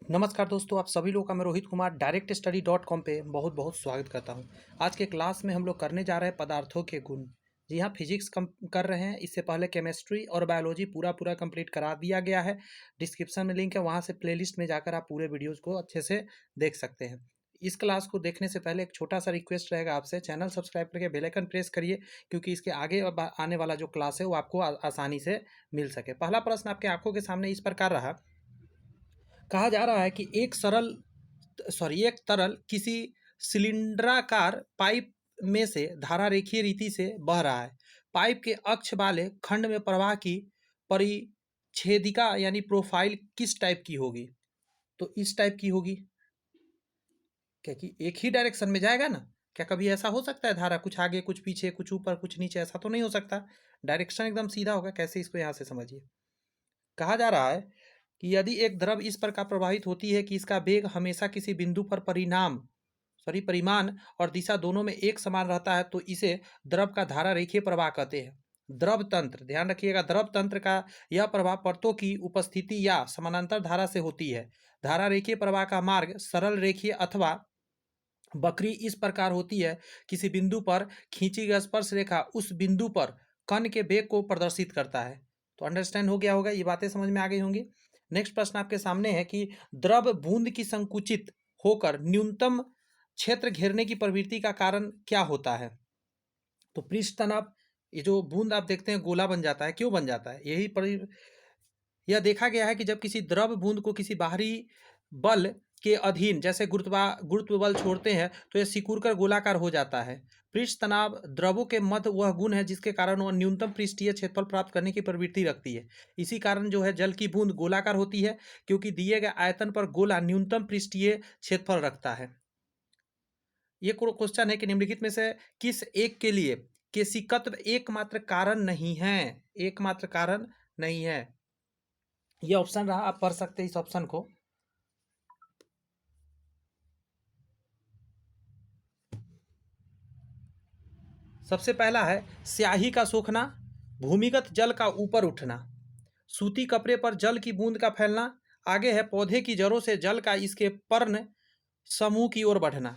नमस्कार दोस्तों, आप सभी लोगों का मैं रोहित कुमार directstudy.com पे बहुत बहुत स्वागत करता हूं। आज के क्लास में हम लोग करने जा रहे हैं पदार्थों के गुण। जी हाँ, फिजिक्स कम कर रहे हैं। इससे पहले केमिस्ट्री और बायोलॉजी पूरा कंप्लीट करा दिया गया है। डिस्क्रिप्शन में लिंक है, वहाँ से प्लेलिस्ट में जाकर आप पूरे वीडियोज़ को अच्छे से देख सकते हैं। इस क्लास को देखने से पहले एक छोटा सा रिक्वेस्ट रहेगा आपसे, चैनल सब्सक्राइब करके बेल आइकन प्रेस करिए, क्योंकि इसके आगे आने वाला जो क्लास है वो आपको आसानी से मिल सके। पहला प्रश्न आपके आंखों के सामने इस प्रकार रहा। कहा जा रहा है कि एक तरल किसी सिलिंडराकार पाइप में से धारा रेखीय रीति से बह रहा है। पाइप के अक्ष वाले खंड में प्रवाह की परिच्छेदिका यानी प्रोफाइल किस टाइप की होगी? तो इस टाइप की होगी। क्या कि एक ही डायरेक्शन में जाएगा ना? क्या कभी ऐसा हो सकता है धारा कुछ आगे कुछ पीछे कुछ ऊपर कुछ नीचे? ऐसा तो नहीं हो सकता। डायरेक्शन एकदम सीधा होगा। कैसे? इसको यहाँ से समझिए। कहा जा रहा है कि यदि एक द्रव इस प्रकार प्रवाहित होती है कि इसका वेग हमेशा किसी बिंदु पर परिमाण और दिशा दोनों में एक समान रहता है, तो इसे द्रव का धारा रेखीय प्रवाह कहते हैं। द्रव तंत्र, ध्यान रखिएगा, द्रव तंत्र का यह प्रवाह परतों की उपस्थिति या समानांतर धारा से होती है। धारा रेखीय प्रवाह का मार्ग सरल रेखीय अथवा वक्री इस प्रकार होती है। किसी बिंदु पर खींची गई स्पर्श रेखा उस बिंदु पर कण के वेग को प्रदर्शित करता है। तो अंडरस्टैंड हो गया होगा, ये बातें समझ में आ गई होंगी। नेक्स्ट प्रश्न आपके सामने है कि द्रव बूंद की संकुचित होकर न्यूनतम क्षेत्र घेरने की प्रवृत्ति का कारण क्या होता है? तो पृष्ठ तनाव। ये जो बूंद आप देखते हैं गोला बन जाता है, क्यों बन जाता है? यह देखा गया है कि जब किसी द्रव बूंद को किसी बाहरी बल के अधीन जैसे गुरुत्व बल छोड़ते हैं तो यह सिकुड़कर गोलाकार हो जाता है। पृष्ठ तनाव द्रवों के मध्य वह गुण है जिसके कारण वह न्यूनतम पृष्ठीय क्षेत्रफल प्राप्त करने की प्रवृत्ति रखती है। इसी कारण जो है जल की बूंद गोलाकार होती है, क्योंकि दिए गए आयतन पर गोला न्यूनतम पृष्ठीय क्षेत्रफल रखता है। ये क्वेश्चन है कि निम्नलिखित में से किस एक के लिए केशिकत्व एकमात्र कारण नहीं है? एकमात्र कारण नहीं है। ये ऑप्शन रहा, आप पढ़ सकते हैं इस ऑप्शन को। सबसे पहला है स्याही का सोखना, भूमिगत जल का ऊपर उठना, सूती कपड़े पर जल की बूंद का फैलना, आगे है पौधे की जड़ों से जल का इसके पर्ण समूह की ओर बढ़ना।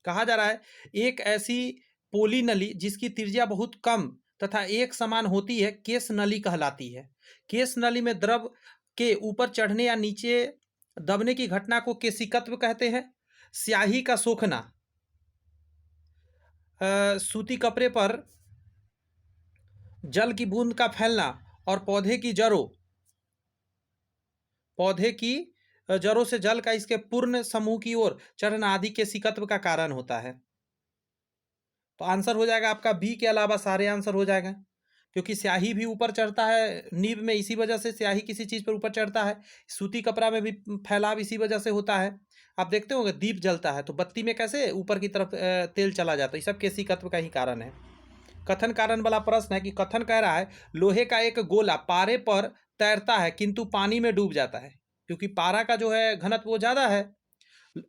कहा जा रहा है एक ऐसी पोली नली जिसकी त्रिज्या बहुत कम तथा एक समान होती है केश नली कहलाती है। केश नली में द्रव के ऊपर चढ़ने या नीचे दबने की घटना को केशिकत्व कहते हैं। स्याही का सोखना, सूती कपड़े पर जल की बूंद का फैलना और पौधे की जड़ों से जल का इसके पूर्ण समूह की ओर चढ़ना आदि के सिकत्व का कारण होता है। तो आंसर हो जाएगा आपका बी के अलावा सारे आंसर हो जाएगा, क्योंकि स्याही भी ऊपर चढ़ता है नीब में, इसी वजह से स्याही किसी चीज पर ऊपर चढ़ता है। सूती कपड़ा में भी फैलाव इसी वजह से होता है। आप देखते होंगे दीप जलता है तो बत्ती में कैसे ऊपर की तरफ तेल चला जाता है, ये सब केशिकत्व का ही कारण है। कथन कारण वाला प्रश्न है कि कथन कह रहा है लोहे का एक गोला पारे पर तैरता है किंतु पानी में डूब जाता है, क्योंकि पारा का जो है घनत्व वो ज्यादा है।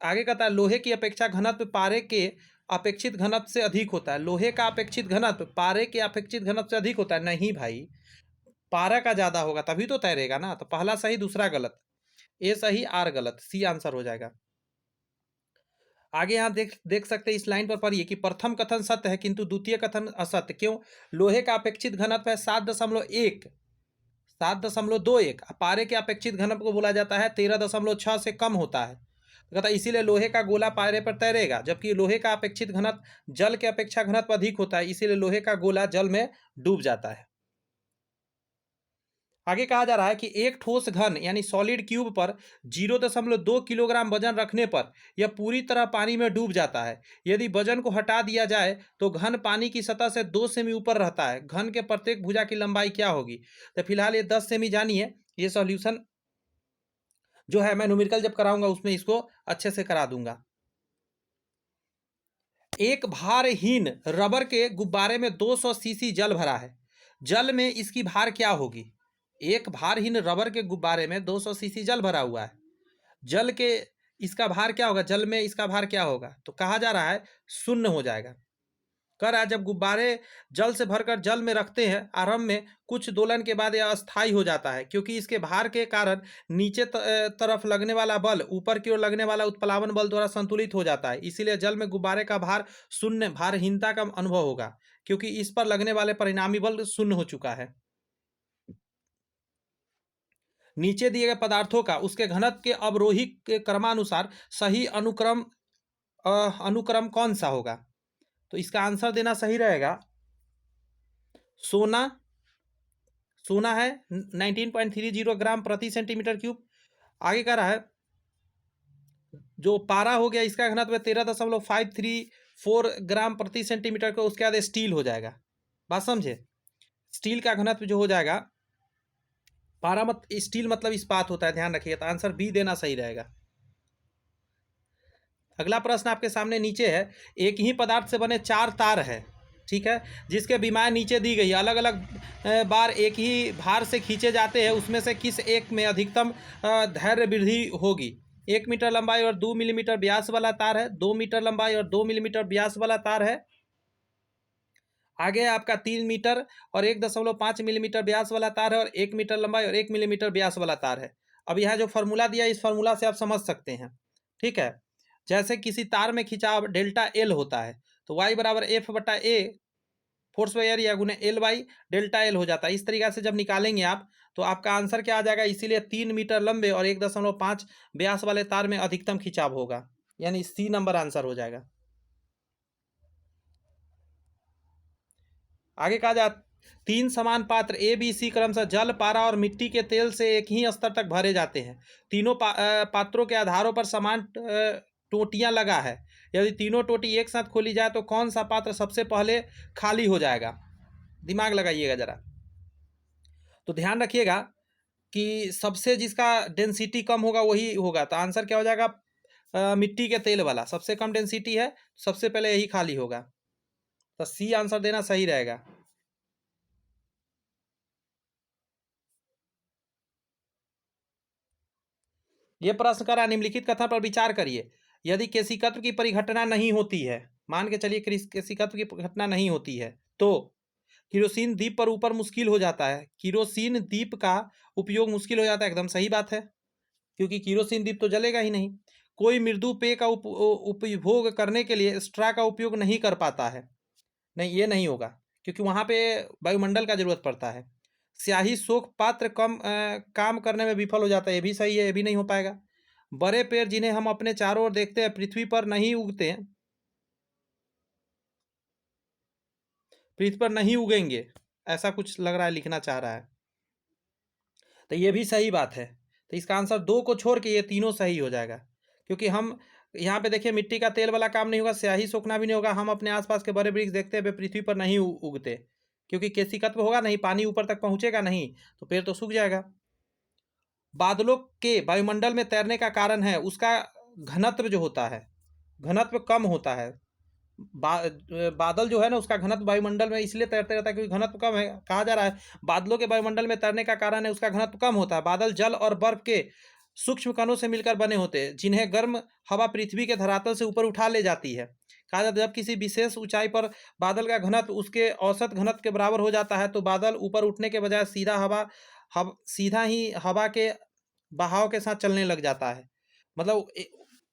आगे कहता है लोहे की अपेक्षा घनत्व पारे के अपेक्षित घनत्व से अधिक होता है। लोहे का अपेक्षित घनत्व पारे के अपेक्षित घनत्व से अधिक होता है। नहीं भाई, पारा का ज्यादा होगा तभी तो तैरेगा ना। तो पहला सही दूसरा गलत, ए सही आर गलत, सी आंसर हो जाएगा। आगे यहाँ देख सकते हैं, इस लाइन पर पढ़िए कि प्रथम कथन सत्य है किंतु द्वितीय कथन असत्य। क्यों? लोहे का अपेक्षित घनत्व है 7.21, पारे के अपेक्षित घनत्व को बोला जाता है 13.6 से कम होता है। तो कहता है इसीलिए लोहे का गोला पारे पर तैरेगा, जबकि लोहे का अपेक्षित घनत्व जल के अपेक्षा घनत्व अधिक होता है, इसीलिए लोहे का गोला जल में डूब जाता है। आगे कहा जा रहा है कि एक ठोस घन यानी सॉलिड क्यूब पर 0.2 किलोग्राम वजन रखने पर यह पूरी तरह पानी में डूब जाता है। यदि वजन को हटा दिया जाए तो घन पानी की सतह से 2 सेमी ऊपर रहता है। घन के प्रत्येक भुजा की लंबाई क्या होगी? तो फिलहाल ये 10 सेमी जानिए। ये सॉल्यूशन जो है मैं न्यूमेरिकल जब कराऊंगा उसमें इसको अच्छे से करा दूंगा। एक भारहीन रबर के गुब्बारे में 200 सीसी जल भरा है। जल में इसकी भार क्या होगी? एक भारहीन रबर के गुब्बारे में 200 सीसी जल भरा हुआ है। जल के इसका भार क्या होगा? जल में इसका भार क्या होगा? तो कहा जा रहा है शून्य हो जाएगा। कह रहा है जब गुब्बारे जल से भरकर जल में रखते हैं, आरंभ में कुछ दोलन के बाद यह अस्थायी हो जाता है, क्योंकि इसके भार के कारण नीचे तरफ लगने वाला बल ऊपर की ओर लगने वाला उत्प्लावन बल द्वारा संतुलित हो जाता है। इसीलिए जल में गुब्बारे का भार शून्य, भारहीनता का अनुभव होगा, क्योंकि इस पर लगने वाले परिणामी बल शून्य हो चुका है। नीचे दिए गए पदार्थों का उसके घनत्व के अवरोही के क्रमानुसार सही अनुक्रम कौन सा होगा? तो इसका आंसर देना सही रहेगा सोना। सोना है 19.30 ग्राम प्रति सेंटीमीटर क्यूब। आगे कह रहा है जो पारा हो गया इसका घनत्व 13.534 ग्राम प्रति सेंटीमीटर का, उसके बाद स्टील हो जाएगा। बात समझे? स्टील का घनत्व जो हो जाएगा, पारा मत स्टील मतलब इस्पात होता है, ध्यान रखिएगा। तो आंसर बी देना सही रहेगा। अगला प्रश्न आपके सामने नीचे है, एक ही पदार्थ से बने 4 तार है, ठीक है, जिसके विमाएं नीचे दी गई, अलग अलग बार एक ही भार से खींचे जाते हैं, उसमें से किस एक में अधिकतम धैर्य वृद्धि होगी? 1 मीटर लंबाई और 2 मिलीमीटर व्यास वाला तार है, 2 मीटर लंबाई और 2 मिलीमीटर व्यास वाला तार है। आगे है आपका 3 मीटर और 1.5 मिलीमीटर व्यास वाला तार है, और 1 मीटर लंबाई और 1 मिलीमीटर व्यास वाला तार है। अब यहाँ जो फॉर्मूला दिया है, इस फॉर्मूला से आप समझ सकते हैं, ठीक है। जैसे किसी तार में खिंचाव डेल्टा एल होता है, तो वाई बराबर एफ बटा ए फोर्स बाई एरिया गुने एल बाई डेल्टा एल हो जाता है। इस तरीके से जब निकालेंगे आप, तो आपका आंसर क्या आ जाएगा? इसीलिए 3 मीटर लंबे और 1.5 व्यास वाले तार में अधिकतम खिंचाव होगा, यानी सी नंबर आंसर हो जाएगा। आगे कहा जा 3 समान पात्र ए बी सी क्रमशः जल, पारा और मिट्टी के तेल से एक ही स्तर तक भरे जाते हैं। तीनों पात्रों के आधारों पर समान टोटियां लगा है। यदि तीनों टोटी एक साथ खोली जाए तो कौन सा पात्र सबसे पहले खाली हो जाएगा? दिमाग लगाइएगा जरा। तो ध्यान रखिएगा कि सबसे जिसका डेंसिटी कम होगा वही होगा। तो आंसर क्या हो जाएगा? मिट्टी के तेल वाला सबसे कम डेंसिटी है, सबसे पहले यही खाली होगा। तो सी आंसर देना सही रहेगा। ये प्रश्न करा, निम्नलिखित कथन पर विचार करिए। यदि केशिकत्व की परिघटना नहीं होती है, मान के चलिए केशिकत्व की घटना नहीं होती है, तो किरोसिन दीप पर ऊपर मुश्किल हो जाता है। किरोसिन दीप का उपयोग मुश्किल हो जाता है, एकदम सही बात है, क्योंकि किरोसिन दीप तो जलेगा ही नहीं। कोई मृदु पेय का उपभोग करने के लिए स्ट्रा का उपयोग नहीं कर पाता है। नहीं, ये नहीं होगा, क्योंकि वहाँ पे वायुमंडल का जरूरत पड़ता है। स्याही सोख पात्र काम करने में विफल हो जाता है, ये भी सही है, ये भी नहीं हो पाएगा। बड़े पेड़ जिन्हें हम अपने चारों ओर देखते हैं पृथ्वी पर नहीं उगते हैं, पृथ्वी पर नहीं उगेंगे, ऐसा कुछ लग रहा है, लिखना चाह रहा है। तो ये भी सही बात है। तो इसका आंसर 2 को छोड़ के ये तीनों सही हो जाएगा, क्योंकि हम यहाँ पे देखिए मिट्टी का तेल वाला काम नहीं होगा, स्याही सोखना भी नहीं होगा। हम अपने आसपास के बड़े वृक्ष देखते हैं वे पृथ्वी पर नहीं उगते, क्योंकि केशिकत्व होगा नहीं, पानी ऊपर तक पहुंचेगा नहीं, तो पेड़ तो सूख जाएगा। बादलों के वायुमंडल में तैरने का कारण है उसका घनत्व जो होता है, घनत्व कम होता है। बादल जो है ना, उसका घनत्व वायुमंडल में इसलिए तैरते रहता है क्योंकि घनत्व कम है। कहा जा रहा है बादलों के वायुमंडल में तैरने का कारण है उसका घनत्व कम होता है। बादल जल और बर्फ के सूक्ष्म कणों से मिलकर बने होते हैं, जिन्हें गर्म हवा पृथ्वी के धरातल से ऊपर उठा ले जाती है। कहा जाता है जब किसी विशेष ऊंचाई पर बादल का घनत्व उसके औसत घनत्व के बराबर हो जाता है, तो बादल ऊपर उठने के बजाय सीधा ही हवा के बहाव के साथ चलने लग जाता है। मतलब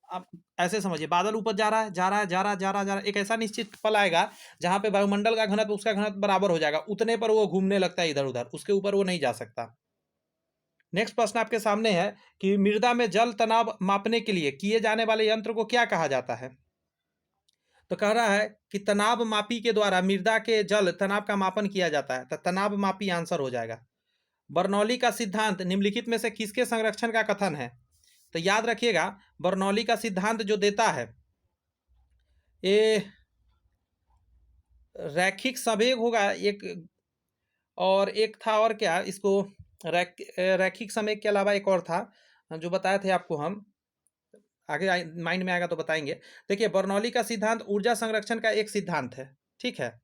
आप ऐसे समझिए, बादल ऊपर जा रहा है, जा रहा है, जा रहा है, जा रहा है, जा रहा है, एक ऐसा निश्चित पल आएगा जहां पे वायुमंडल का घनत्व उसका घनत्व बराबर हो जाएगा, उतने पर वो घूमने लगता है इधर उधर, उसके ऊपर वो नहीं जा सकता। नेक्स्ट प्रश्न आपके सामने है कि मृदा में जल तनाव मापने के लिए किए जाने वाले यंत्र को क्या कहा जाता है? तो कह रहा है कि तनाव मापी के द्वारा मृदा के जल तनाव का मापन किया जाता है, तो तनाव मापी आंसर हो जाएगा। बर्नौली का सिद्धांत निम्नलिखित में से किसके संरक्षण का कथन है? तो याद रखिएगा, बर्नौली का सिद्धांत जो देता है, ये रैखिक संवेग होगा एक, और एक था और क्या इसको, रैखिक संवेग के अलावा एक और था जो बताए थे आपको हम, आगे माइंड में आएगा तो बताएंगे। देखिए, बर्नौली का सिद्धांत ऊर्जा संरक्षण का एक सिद्धांत है, ठीक है।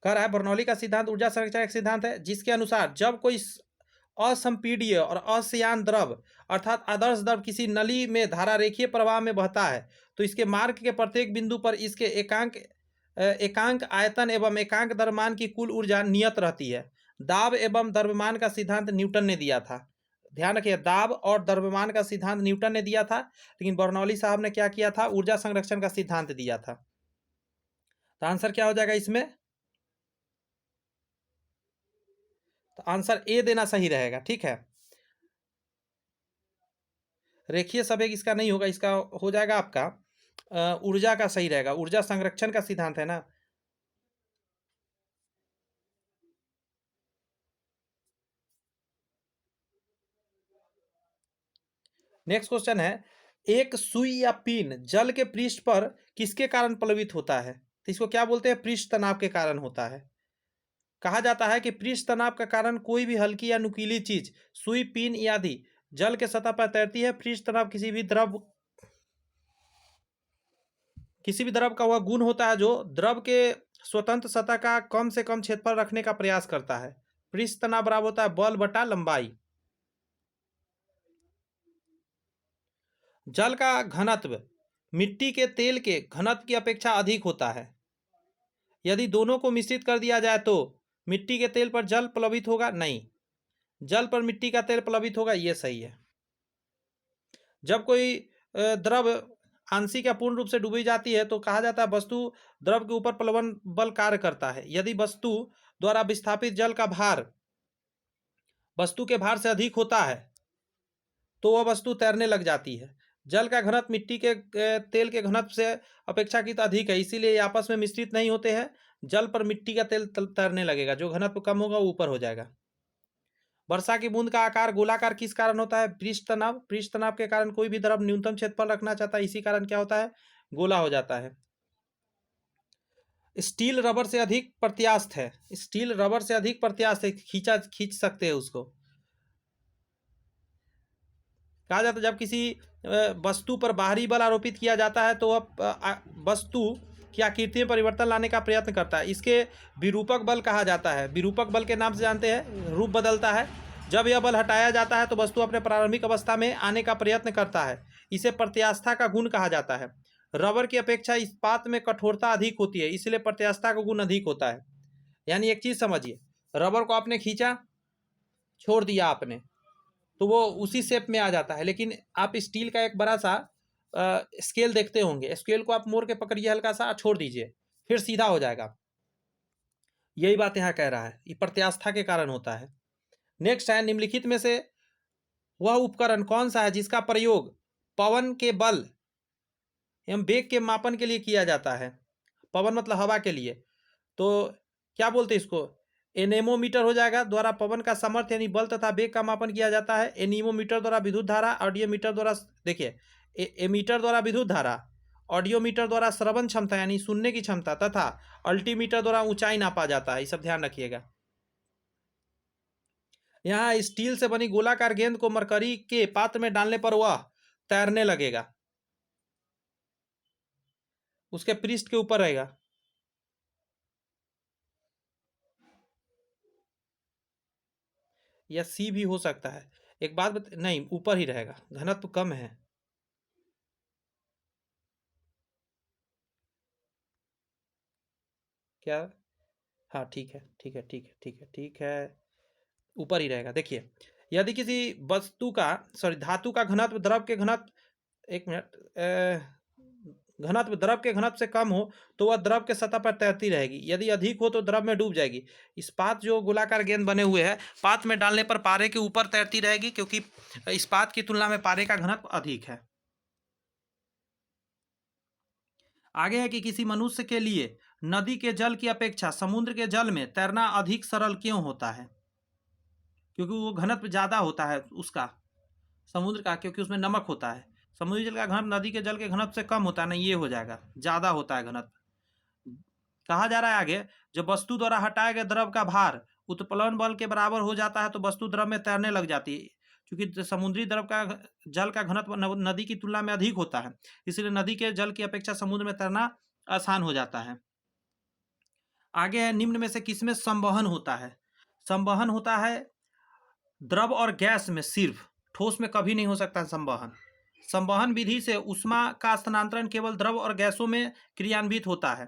कह रहा है बर्नौली का सिद्धांत ऊर्जा संरक्षण एक सिद्धांत है जिसके अनुसार जब कोई असंपीड्य और अश्यान द्रव अर्थात आदर्श द्रव किसी नली में धारा रेखीय प्रवाह में बहता है तो इसके मार्ग के प्रत्येक बिंदु पर इसके एकांक आयतन एवं एकांक द्रव्यमान की कुल ऊर्जा नियत रहती है। दाब एवं द्रव्यमान का सिद्धांत न्यूटन ने दिया था। ध्यान रखिए, दाब और द्रव्यमान का सिद्धांत न्यूटन ने दिया था, लेकिन बर्नौली साहब ने क्या किया था, ऊर्जा संरक्षण का सिद्धांत दिया था। तो आंसर क्या हो जाएगा इसमें? तो आंसर ए देना सही रहेगा। ठीक है, रेखीय संवेग इसका नहीं होगा, इसका हो जाएगा आपका ऊर्जा का सही रहेगा। ऊर्जा संरक्षण का सिद्धांत है ना। नेक्स्ट क्वेश्चन है, एक सुई या पिन जल के पृष्ठ पर किसके कारण प्लवित होता है? तो इसको क्या बोलते हैं? पृष्ठ तनाव के कारण होता है। कहा जाता है कि पृष्ठ तनाव का कारण कोई भी हल्की या नुकीली चीज, सुई, पिन आदि जल के सतह पर तैरती है। पृष्ठ तनाव किसी भी द्रव का वह गुण होता है जो द्रव के स्वतंत्र सतह का कम से कम क्षेत्रफल रखने का प्रयास करता है। पृष्ठ तनाव बराबर होता है बल बटा लंबाई। जल का घनत्व मिट्टी के तेल के घनत्व की अपेक्षा अधिक होता है। यदि दोनों को मिश्रित कर दिया जाए तो मिट्टी के तेल पर जल प्लवित होगा? नहीं, जल पर मिट्टी का तेल प्लवित होगा, यह सही है। जब कोई द्रव आंशिक या पूर्ण रूप से डूबी जाती है तो कहा जाता है वस्तु द्रव के ऊपर प्लवन बल कार्य करता है। यदि वस्तु द्वारा विस्थापित जल का भार वस्तु के भार से अधिक होता है तो वह वस्तु तैरने लग जाती है। जल का घनत्व मिट्टी के तेल के घनत्व से अपेक्षाकृत अधिक है, इसीलिए ये आपस में मिश्रित नहीं होते हैं। जल पर मिट्टी का तेल तैरने लगेगा, जो घनत्व कम होगा वो ऊपर हो जाएगा। वर्षा की बूंद का आकार गोलाकार किस कारण होता है? पृष्ठ तनाव। पृष्ठ तनाव के कारण कोई भी द्रव न्यूनतम क्षेत्रफल रखना चाहता है, इसी कारण क्या होता है? गोला हो जाता है। स्टील रबर से अधिक प्रत्यास्थ है। स्टील रबर से अधिक प्रत्यास्थ है, खींच सकते हैं उसको। कहा जाता है जब किसी वस्तु पर बाहरी बल आरोपित किया जाता है तो वह वस्तु की आकृति में परिवर्तन लाने का प्रयत्न करता है। इसके विरूपक बल कहा जाता है। विरूपक बल के नाम से जानते हैं, रूप बदलता है। जब यह बल हटाया जाता है तो वस्तु अपने प्रारंभिक अवस्था में आने का प्रयत्न करता है। इसे प्रत्यास्था का गुण कहा जाता है। रबर की अपेक्षा इस्पात में कठोरता अधिक होती है, इसलिए प्रत्यास्था का गुण अधिक होता है। यानी एक चीज समझिए, रबर को आपने खींचा, छोड़ दिया आपने, तो वो उसी शेप में आ जाता है। लेकिन आप स्टील का एक बड़ा सा स्केल देखते होंगे, स्केल को आप मोड़ के पकड़िए, हल्का सा छोड़ दीजिए, फिर सीधा हो जाएगा। यही बात यहाँ कह रहा है, ये प्रत्यास्था के कारण होता है। नेक्स्ट है, निम्नलिखित में से वह उपकरण कौन सा है जिसका प्रयोग पवन के बल एवं वेग के मापन के लिए किया जाता है? पवन मतलब हवा के लिए, तो क्या बोलते हैं इसको? एनेमोमीटर हो जाएगा, द्वारा पवन का सामर्थ्य यानी बल तथा वेग का मापन किया जाता है। एनीमोमीटर द्वारा विद्युत धारा, ऑडियोमीटर द्वारा, देखिए, एमीटर द्वारा विद्युत धारा, ऑडियोमीटर द्वारा श्रवण क्षमता यानी सुनने की क्षमता, तथा अल्टीमीटर द्वारा ऊंचाई नापा जाता है। ये सब ध्यान रखिएगा। यहाँ स्टील से बनी गोलाकार गेंद को मरकरी के पात्र में डालने पर वह तैरने लगेगा, उसके पृष्ठ के ऊपर रहेगा। या सी भी हो सकता है। एक बात नहीं, ऊपर ही रहेगा, घनत्व कम है। क्या? हाँ ठीक है, ठीक है, ठीक है, ठीक है, ठीक है, ऊपर ही रहेगा। देखिए, यदि किसी वस्तु का, सॉरी, धातु का घनत्व द्रव के घनत्व, एक मिनट, घनत्व द्रव के घनत्व से कम हो तो वह द्रव के सतह पर तैरती रहेगी, यदि अधिक हो तो द्रव में डूब जाएगी। इस्पात जो गोलाकार गेंद बने हुए हैं, पात्र में डालने पर पारे के ऊपर तैरती रहेगी, क्योंकि इस्पात की तुलना में पारे का घनत्व अधिक है। आगे है कि किसी मनुष्य के लिए नदी के जल की अपेक्षा समुद्र के जल में तैरना अधिक सरल क्यों होता है? क्योंकि वो घनत्व ज़्यादा होता है उसका, समुद्र का, क्योंकि उसमें नमक होता है। समुद्री जल का घनत्व नदी के जल के घनत्व से कम होता है, नहीं, ये हो जाएगा, ज़्यादा होता है घनत्व। कहा जा रहा है आगे, जब वस्तु द्वारा हटाए गए द्रव का भार उत्प्लवन बल के बराबर हो जाता है तो वस्तु द्रव में तैरने लग जाती है। क्योंकि समुद्री द्रव का जल का घनत्व नदी की तुलना में अधिक होता है, इसलिए नदी के जल की अपेक्षा समुद्र में तैरना आसान हो जाता है। आगे है, निम्न में से किसमें संवहन होता है? संवहन होता है द्रव और गैस में सिर्फ, ठोस में कभी नहीं हो सकता संवहन। संवहन विधि से ऊष्मा का स्थानांतरण केवल द्रव और गैसों में क्रियान्वित होता है।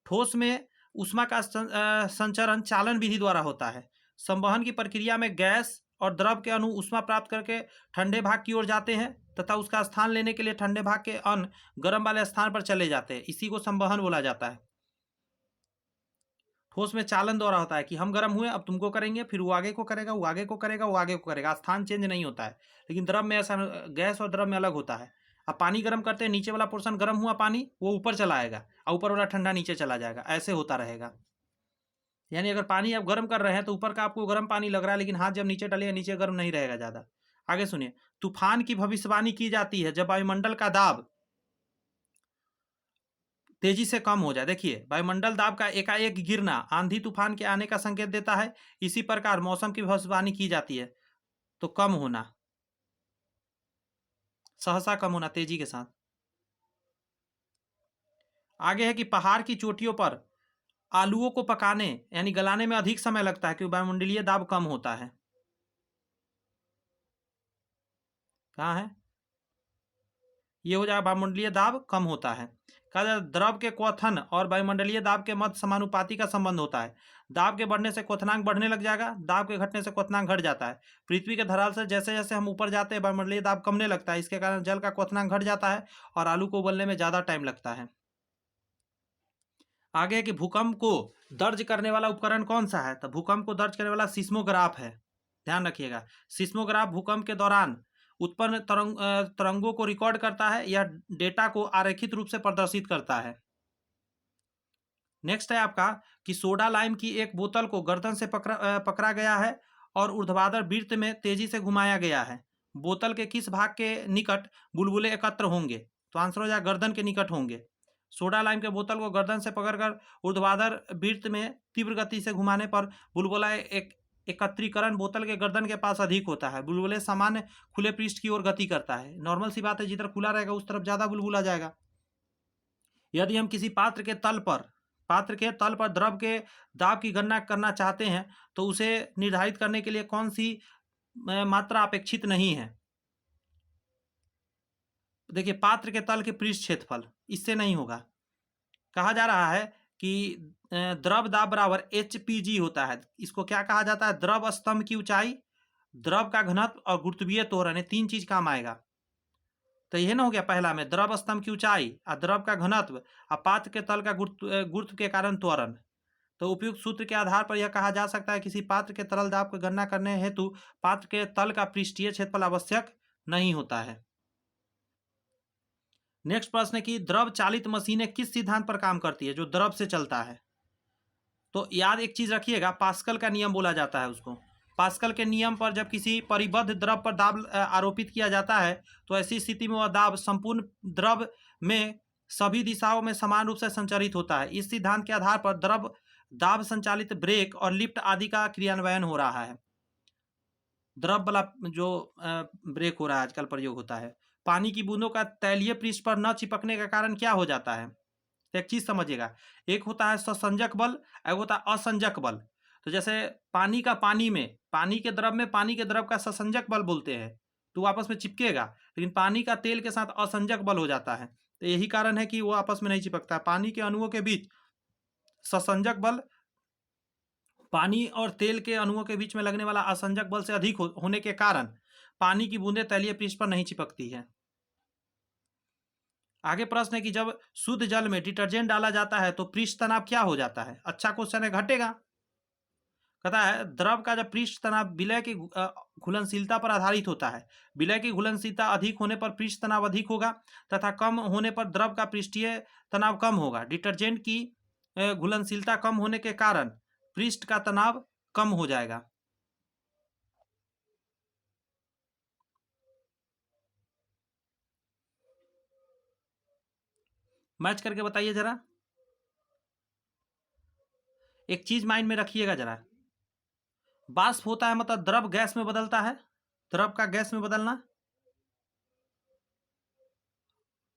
ठोस में ऊष्मा का संचरण चालन विधि द्वारा होता है। संवहन की प्रक्रिया में गैस और द्रव के अणु ऊष्मा प्राप्त करके ठंडे भाग की ओर जाते हैं तथा उसका स्थान लेने के लिए ठंडे भाग के अण गर्म वाले स्थान पर चले जाते हैं। इसी को संवहन बोला जाता है। ठोस में चालन द्वारा होता है कि हम गर्म हुए, अब तुमको करेंगे, फिर वो आगे को करेगा, वो आगे को करेगा, वो आगे को करेगा, स्थान चेंज नहीं होता है। लेकिन द्रव में ऐसा, गैस और द्रव में अलग होता है। अब पानी गर्म करते हैं, नीचे वाला पोर्शन गर्म हुआ पानी, वो ऊपर चला आएगा और ऊपर वाला ठंडा नीचे चला जाएगा, ऐसे होता रहेगा। यानी अगर पानी आप गर्म कर रहे हैं तो ऊपर का आपको गर्म पानी लग रहा है, लेकिन हाथ जब नीचे डालेगा नीचे गर्म नहीं रहेगा ज़्यादा। आगे सुनिए, तूफान की भविष्यवाणी की जाती है जब वायुमंडल का दाब तेजी से कम हो जाए। देखिए, वायुमंडल दाब का एकाएक गिरना आंधी तूफान के आने का संकेत देता है। इसी प्रकार मौसम की भविष्यवाणी की जाती है, तो कम होना, सहसा कम होना तेजी के साथ। आगे है कि पहाड़ की चोटियों पर आलूओं को पकाने यानी गलाने में अधिक समय लगता है क्योंकि वायुमंडलीय दाब कम होता है। कहाँ है, ये हो जाएगा, वायुमंडलीय दाब कम होता है। कहा जाए द्रव के क्वथन और वायुमंडलीय दाब के मध्य समानुपाती का संबंध होता है। दाब के बढ़ने से क्वथनांक बढ़ने लग जाएगा, दाब के घटने से क्वथनांक घट जाता है। पृथ्वी के धरातल से जैसे जैसे हम ऊपर जाते हैं वायुमंडलीय दाब कमने लगता है, इसके कारण जल का क्वथनांक घट जाता है और आलू को उबलने में ज़्यादा टाइम लगता है। आगे है कि भूकंप को दर्ज करने वाला उपकरण कौन सा है, तो भूकंप को दर्ज करने वाला सिस्मोग्राफ है। ध्यान रखिएगा, सिस्मोग्राफ भूकंप के दौरान उत्पन्न तरंगों को रिकॉर्ड करता है या डेटा को आरेखित रूप से प्रदर्शित करता है। नेक्स्ट है आपका कि सोडा लाइम की एक बोतल को गर्दन से पकड़ा गया है और ऊर्ध्वाधर वृत्त में तेजी से घुमाया गया है। बोतल के किस भाग के निकट बुलबुले एकत्र होंगे, तो आंसर हो जाएगा गर्दन के निकट होंगे। सोडा लाइम के बोतल को गर्दन से पकड़कर ऊर्ध्वाधर वृत्त में तीव्र गति से घुमाने पर बुलबुला एकत्रीकरण बोतल के गर्दन के पास अधिक होता है। बुलबुले सामान्य खुले पृष्ठ की ओर गति करता है। नॉर्मल सी बात है, जिधर खुला रहेगा उस तरफ ज़्यादा बुलबुला जाएगा। यदि हम किसी पात्र के तल पर द्रव के दाब की गणना करना चाहते हैं तो उसे निर्धारित करने के लिए कौन सी मात्रा अपेक्षित नहीं है। देखिए, पात्र के तल के पृष्ठ क्षेत्रफल, इससे नहीं होगा। कहा जा रहा है कि द्रव दाब बराबर HPG होता है। इसको क्या कहा जाता है, द्रव स्तंभ की ऊंचाई, द्रव का घनत्व और गुरुत्वीय त्वरण, ये 3 चीज काम आएगा। तो यह ना हो गया पहला में, द्रव स्तंभ की ऊंचाई और द्रव का घनत्व और पात्र के तल का गुरुत्व के कारण त्वरण। तो उपयुक्त सूत्र के आधार पर यह कहा जा सकता है किसी पात्र के तरल दाब की गणना करने हेतु पात्र के तल का पृष्ठीय क्षेत्रफल आवश्यक नहीं होता है। नेक्स्ट प्रश्न है कि द्रव चालित मशीनें किस सिद्धांत पर काम करती है, जो द्रव से चलता है। तो याद एक चीज रखिएगा, पास्कल का नियम बोला जाता है उसको। पास्कल के नियम पर जब किसी परिबद्ध द्रव पर दाब आरोपित किया जाता है तो ऐसी स्थिति में वह दाब संपूर्ण द्रव में सभी दिशाओं में समान रूप से संचारित होता है। इस सिद्धांत के आधार पर द्रव दाब संचालित ब्रेक और लिफ्ट आदि का क्रियान्वयन हो रहा है। द्रव वाला जो ब्रेक हो रहा है आजकल प्रयोग होता है। पानी की बूंदों का तैलीय पृष्ठ पर न चिपकने का कारण क्या हो जाता है, तो एक चीज समझिएगा, एक होता है ससंजक बल, एक होता है असंजक बल। तो जैसे पानी के द्रव में पानी के द्रव का ससंजक बल बोलते हैं, तो वो आपस में चिपकेगा, लेकिन पानी का तेल के साथ असंजक बल हो जाता है। तो यही कारण है कि वो आपस में नहीं चिपकता। पानी के अणुओं के बीच ससंजक बल पानी और तेल के अणुओं के बीच में लगने वाला असंजक बल से अधिक होने के कारण पानी की बूंदें तैलीय पृष्ठ पर नहीं चिपकती है। आगे प्रश्न है कि जब शुद्ध जल में डिटर्जेंट डाला जाता है तो पृष्ठ तनाव क्या हो जाता है। अच्छा क्वेश्चन है, घटेगा। कहता है द्रव का जब पृष्ठ तनाव विलय की घुलनशीलता पर आधारित होता है। विलय की घुलनशीलता अधिक होने पर पृष्ठ तनाव अधिक होगा तथा कम होने पर द्रव का पृष्ठीय तनाव कम होगा। डिटर्जेंट की घुलनशीलता कम होने के कारण पृष्ठ का तनाव कम हो जाएगा। मैच करके बताइए जरा। एक चीज माइंड में रखिएगा जरा, वाष्प होता है मतलब द्रव गैस में बदलता है, द्रव का गैस में बदलना।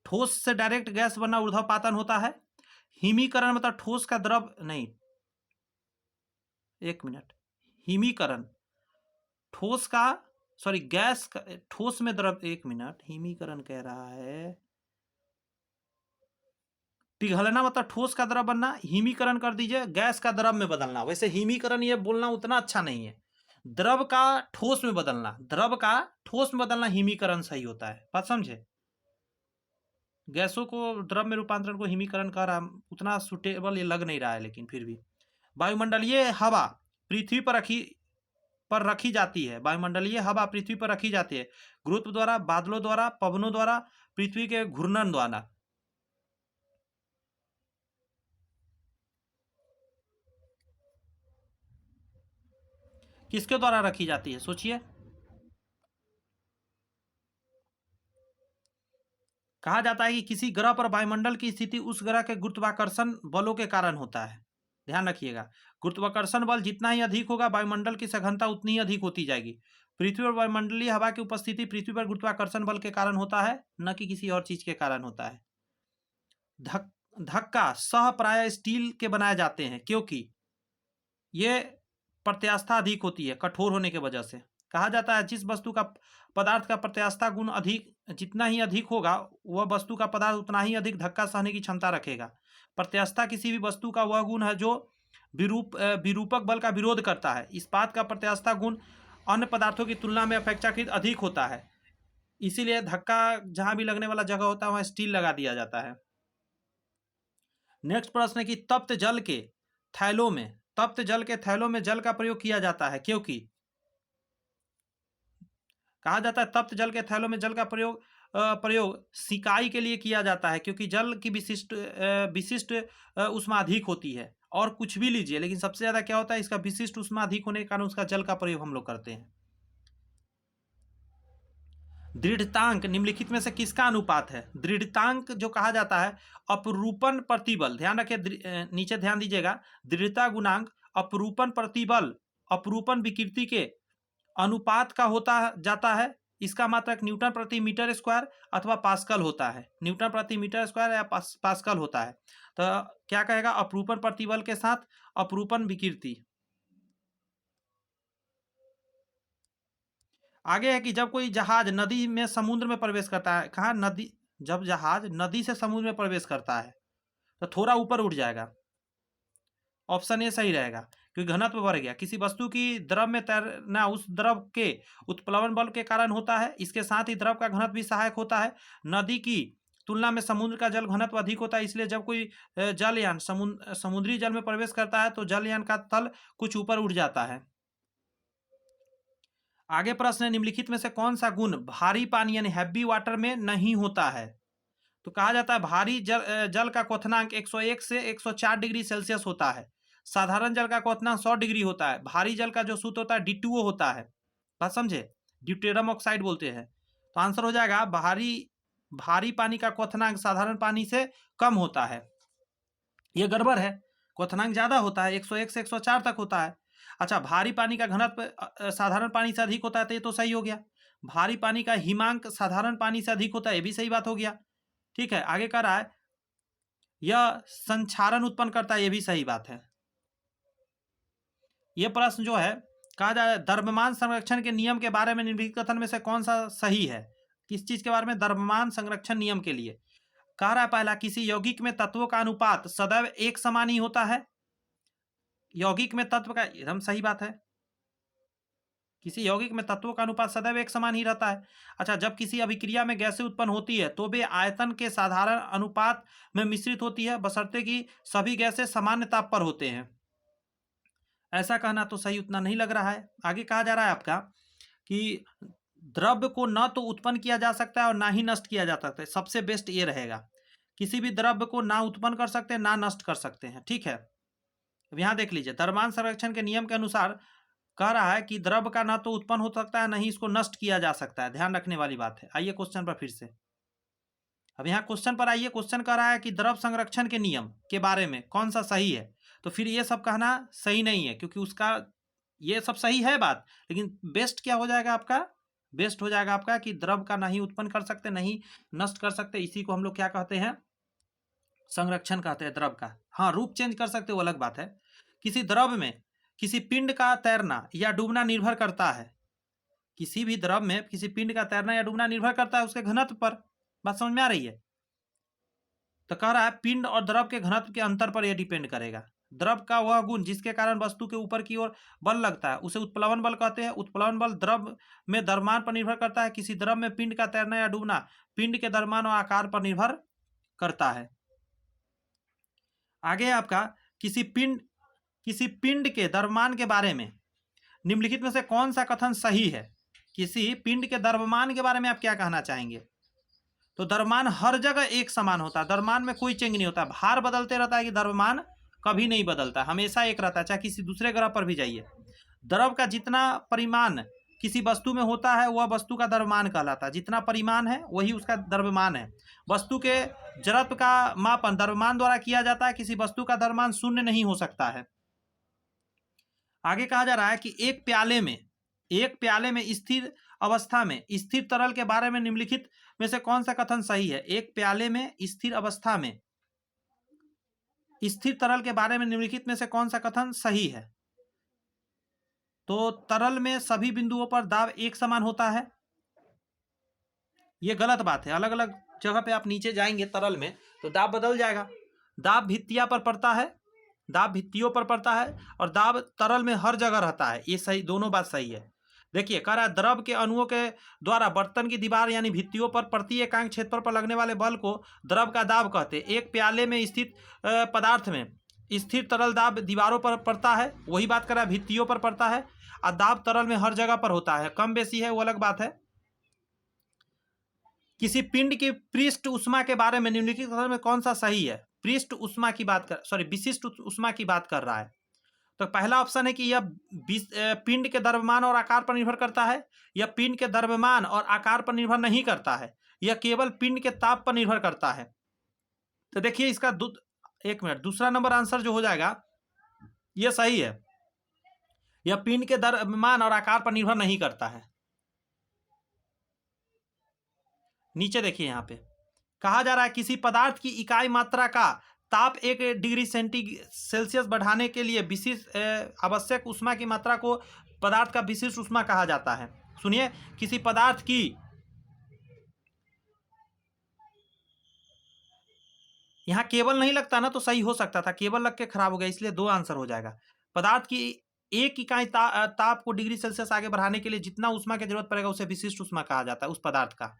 ठोस से डायरेक्ट गैस बनना ऊर्ध्वपातन होता है। हिमीकरण मतलब ठोस का द्रव नहीं, एक मिनट, हिमीकरण ठोस का सॉरी गैस का, ठोस में द्रव, एक मिनट, हिमीकरण कह रहा है, पिघलना मतलब ठोस का द्रव बनना, हिमीकरण कर दीजिए गैस का द्रव में बदलना। वैसे हिमीकरण ये बोलना उतना अच्छा नहीं है, द्रव का ठोस में बदलना, द्रव का ठोस में बदलना हिमीकरण सही होता है, बात समझे। गैसों को द्रव में रूपांतरण को हिमीकरण कर रहा, उतना सुटेबल ये लग नहीं रहा है, लेकिन फिर भी वायुमंडलीय हवा पृथ्वी पर रखी जाती है, वायुमंडलीय हवा पृथ्वी पर रखी जाती है गुरुत्व द्वारा, बादलों द्वारा, पवनों द्वारा, पृथ्वी के घूर्णन द्वारा। किसके द्वारा रखी जाती है, सोचिए। कहा जाता है कि किसी ग्रह पर वायुमंडल की स्थिति उस ग्रह के गुरुत्वाकर्षण बलों के कारण होता है। ध्यान रखिएगा, गुरुत्वाकर्षण बल जितना ही अधिक होगा, वायुमंडल की सघनता उतनी ही अधिक होती जाएगी। पृथ्वी पर वायुमंडलीय हवा की उपस्थिति पृथ्वी पर गुरुत्वाकर्षण बल के कारण होता है, न कि किसी और चीज के कारण होता है। धक्का सह प्राय स्टील के बनाए जाते हैं, क्योंकि ये प्रत्यास्था अधिक होती है कठोर होने की वजह से। कहा जाता है जिस वस्तु का पदार्थ का प्रत्यास्था गुण अधिक जितना ही अधिक होगा, वह वस्तु का पदार्थ उतना ही अधिक धक्का सहने की क्षमता रखेगा। प्रत्यास्था किसी भी वस्तु का वह गुण है जो विरूपक बल का विरोध करता है। इस्पात का प्रत्यास्था गुण अन्य पदार्थों की तुलना में अपेक्षाकृत अधिक होता है, इसीलिए धक्का जहां भी लगने वाला जगह होता है वहां स्टील लगा दिया जाता है। नेक्स्ट प्रश्न है कि तप्त जल के थैलों में जल का प्रयोग किया जाता है, क्योंकि कहा जाता है तप्त जल के थैलों में जल का प्रयोग सिंचाई के लिए किया जाता है, क्योंकि जल की विशिष्ट ऊष्मा अधिक होती है। और कुछ भी लीजिए, लेकिन सबसे ज्यादा क्या होता है, इसका विशिष्ट ऊष्मा अधिक होने के कारण उसका जल का प्रयोग हम लोग करते हैं। दृढ़तांक निम्नलिखित में से किसका अनुपात है। दृढ़तांक जो कहा जाता है अपरूपण प्रतिबल, ध्यान रखिए, नीचे ध्यान दीजिएगा, दृढ़ता गुणांक अपरूपण प्रतिबल अपरूपण विकृति के अनुपात का होता जाता है। इसका मात्रक न्यूटन प्रति मीटर स्क्वायर अथवा पास्कल होता है, न्यूटन प्रति मीटर स्क्वायर या पास्कल होता है। तो क्या कहेगा, अपरूपण प्रतिबल के साथ अपरूपण विकृति। आगे है कि जब कोई जहाज नदी में समुद्र में प्रवेश करता है, कहाँ नदी, जब जहाज नदी से समुद्र में प्रवेश करता है तो थोड़ा ऊपर उठ जाएगा, ऑप्शन ए सही रहेगा, क्योंकि घनत्व बढ़ गया। किसी वस्तु की द्रव में तैरना उस द्रव के उत्प्लवन बल के कारण होता है, इसके साथ ही द्रव का घनत्व भी सहायक होता है। नदी की तुलना में समुद्र का जल घनत्व अधिक होता है, इसलिए जब कोई जलयान समुद्री जल में प्रवेश करता है तो जलयान का तल कुछ ऊपर उठ जाता है। आगे प्रश्न है, निम्नलिखित में से कौन सा गुण भारी पानी यानी हैवी वाटर में नहीं होता है। तो कहा जाता है भारी जल का क्वथनांक 101 से 104 डिग्री सेल्सियस होता है, साधारण जल का क्वथनांक 100 डिग्री होता है। भारी जल का जो सूत्र होता है D2O होता है, बात समझे, ड्यूटेरियम ऑक्साइड बोलते हैं। तो आंसर हो जाएगा भारी पानी का क्वथनांक साधारण पानी से कम होता है। ये गड़बड़ है, क्वथनांक ज्यादा होता है, 101 से 104 तक होता है। अच्छा, भारी पानी का घनत्व साधारण पानी से अधिक होता है, तो ये तो सही हो गया। भारी पानी का हिमांक साधारण पानी से अधिक होता है, ये भी सही बात हो गया। ठीक है, आगे कह रहा है यह संक्षारण उत्पन्न करता है, ये भी सही बात है। यह प्रश्न जो है, कहा जाए द्रव्यमान संरक्षण के नियम के बारे में निम्नलिखित कथन में से कौन सा सही है। किस चीज के बारे में, द्रव्यमान संरक्षण नियम के लिए। कह रहा है पहला, किसी यौगिक में तत्वों का अनुपात सदैव एक समान ही होता है। यौगिक में तत्व का, एकदम सही बात है, किसी यौगिक में तत्वों का अनुपात सदैव एक समान ही रहता है। अच्छा, जब किसी अभिक्रिया में गैसें उत्पन्न होती है तो वे आयतन के साधारण अनुपात में मिश्रित होती है, बशर्ते कि सभी गैसें सामान्य ताप पर होते हैं। ऐसा कहना तो सही उतना नहीं लग रहा है। आगे कहा जा रहा है आपका कि द्रव्य को न तो उत्पन्न किया जा सकता है और ना ही नष्ट किया जा सकता है। सबसे बेस्ट ये रहेगा, किसी भी द्रव्य को ना उत्पन्न कर सकते हैं ना नष्ट कर सकते हैं। ठीक है, अब यहाँ देख लीजिए, द्रव्यमान संरक्षण के नियम के अनुसार कह रहा है कि द्रव्य का ना तो उत्पन्न हो सकता है, नहीं इसको नष्ट किया जा सकता है। ध्यान रखने वाली बात है। आइए क्वेश्चन पर फिर से, अब यहाँ क्वेश्चन पर आइए। क्वेश्चन कह रहा है कि द्रव्य संरक्षण के नियम के बारे में कौन सा सही है। तो फिर ये सब कहना सही नहीं है, क्योंकि उसका ये सब सही है बात, लेकिन बेस्ट क्या हो जाएगा आपका, बेस्ट हो जाएगा आपका कि द्रव्य का नहीं उत्पन्न कर सकते नहीं नष्ट कर सकते, इसी को हम लोग क्या कहते हैं, संरक्षण कहते हैं द्रव्य का। हाँ, रूप चेंज कर सकते वो अलग बात है। किसी द्रव्य में किसी पिंड का तैरना या डूबना निर्भर करता है किसी भी द्रव में किसी पिंड का तैरना या डूबना निर्भर करता है उसके घनत्व पर। बात समझ में आ रही है? तो कह रहा है पिंड और द्रव के घनत्व के अंतर पर यह डिपेंड करेगा। द्रव का वह गुण जिसके कारण वस्तु के ऊपर की ओर बल लगता है उसे उत्प्लवन बल कहते हैं। उत्प्लवन बल द्रव में द्रव्यमान पर निर्भर करता है। किसी द्रव में पिंड का तैरना या डूबना पिंड के द्रव्यमान और आकार पर निर्भर करता है। आगे आपका किसी पिंड के द्रव्यमान के बारे में निम्नलिखित में से कौन सा कथन सही है? किसी पिंड के द्रव्यमान के बारे में आप क्या कहना चाहेंगे? तो द्रव्यमान हर जगह एक समान होता है, द्रव्यमान में कोई चेंज नहीं होता। भार बदलते रहता है कि द्रव्यमान कभी नहीं बदलता, हमेशा एक रहता है, चाहे किसी दूसरे ग्रह पर भी जाइए। द्रव का जितना परिमाण किसी वस्तु में होता है वह वस्तु का द्रव्यमान कहलाता है। जितना परिमाण है वही उसका द्रव्यमान है। वस्तु के जड़त्व का मापन द्रव्यमान द्वारा किया जाता है। किसी वस्तु का द्रव्यमान शून्य नहीं हो सकता है। आगे कहा जा रहा है कि एक प्याले में स्थिर अवस्था में स्थिर तरल के बारे में निम्नलिखित में से कौन सा कथन सही है? एक प्याले में स्थिर अवस्था में स्थिर तरल के बारे में निम्नलिखित में से कौन सा कथन सही है? तो तरल में सभी बिंदुओं पर दाब एक समान होता है, यह गलत बात है। अलग अलग जगह पे आप नीचे जाएंगे तरल में तो दाब बदल जाएगा। दाब भित्तियों पर पड़ता है और दाब तरल में हर जगह रहता है। ये सही, दोनों बात सही है। देखिए कह रहा है द्रव के अणुओं के द्वारा बर्तन की दीवार यानी भित्तियों पर प्रति एकांक क्षेत्रफल पर लगने वाले बल को द्रव का दाब कहते हैं। एक प्याले में स्थित पदार्थ में स्थिर तरल दाब दीवारों पर पड़ता है, वही बात कर रहा है, भित्तियों पर पड़ता है। और दाब तरल में हर जगह पर होता है, कम बेसी है वो अलग बात है। किसी पिंड की पृष्ठ उष्मा के बारे में निम्नलिखित में कौन सा सही है? विशिष्ट उष्मा की बात कर रहा है। तो पहला ऑप्शन है कि यह पिंड के द्रव्यमान और आकार पर निर्भर करता है। यह पिंड के द्रव्यमान और आकार पर निर्भर नहीं करता है, यह केवल पिंड के ताप पर निर्भर करता है। तो देखिए इसका दूसरा नंबर आंसर जो हो जाएगा यह सही है। यह पिंड के द्रव्यमान और आकार पर निर्भर नहीं करता है। नीचे देखिए यहां पे कहा जा रहा है किसी पदार्थ की इकाई मात्रा का ताप 1 डिग्री सेल्सियस बढ़ाने के लिए विशिष्ट आवश्यक उष्मा की मात्रा को पदार्थ का विशिष्ट उष्मा कहा जाता है। सुनिए, किसी पदार्थ की यहां केवल नहीं लगता ना तो सही हो सकता था, केवल लग के खराब हो गया, इसलिए 2 आंसर हो जाएगा। पदार्थ की 1 इकाई ताप को डिग्री सेल्सियस आगे बढ़ाने के लिए जितना उष्मा की जरूरत पड़ेगा उसे विशिष्ट उष्मा कहा जाता है। उस पदार्थ का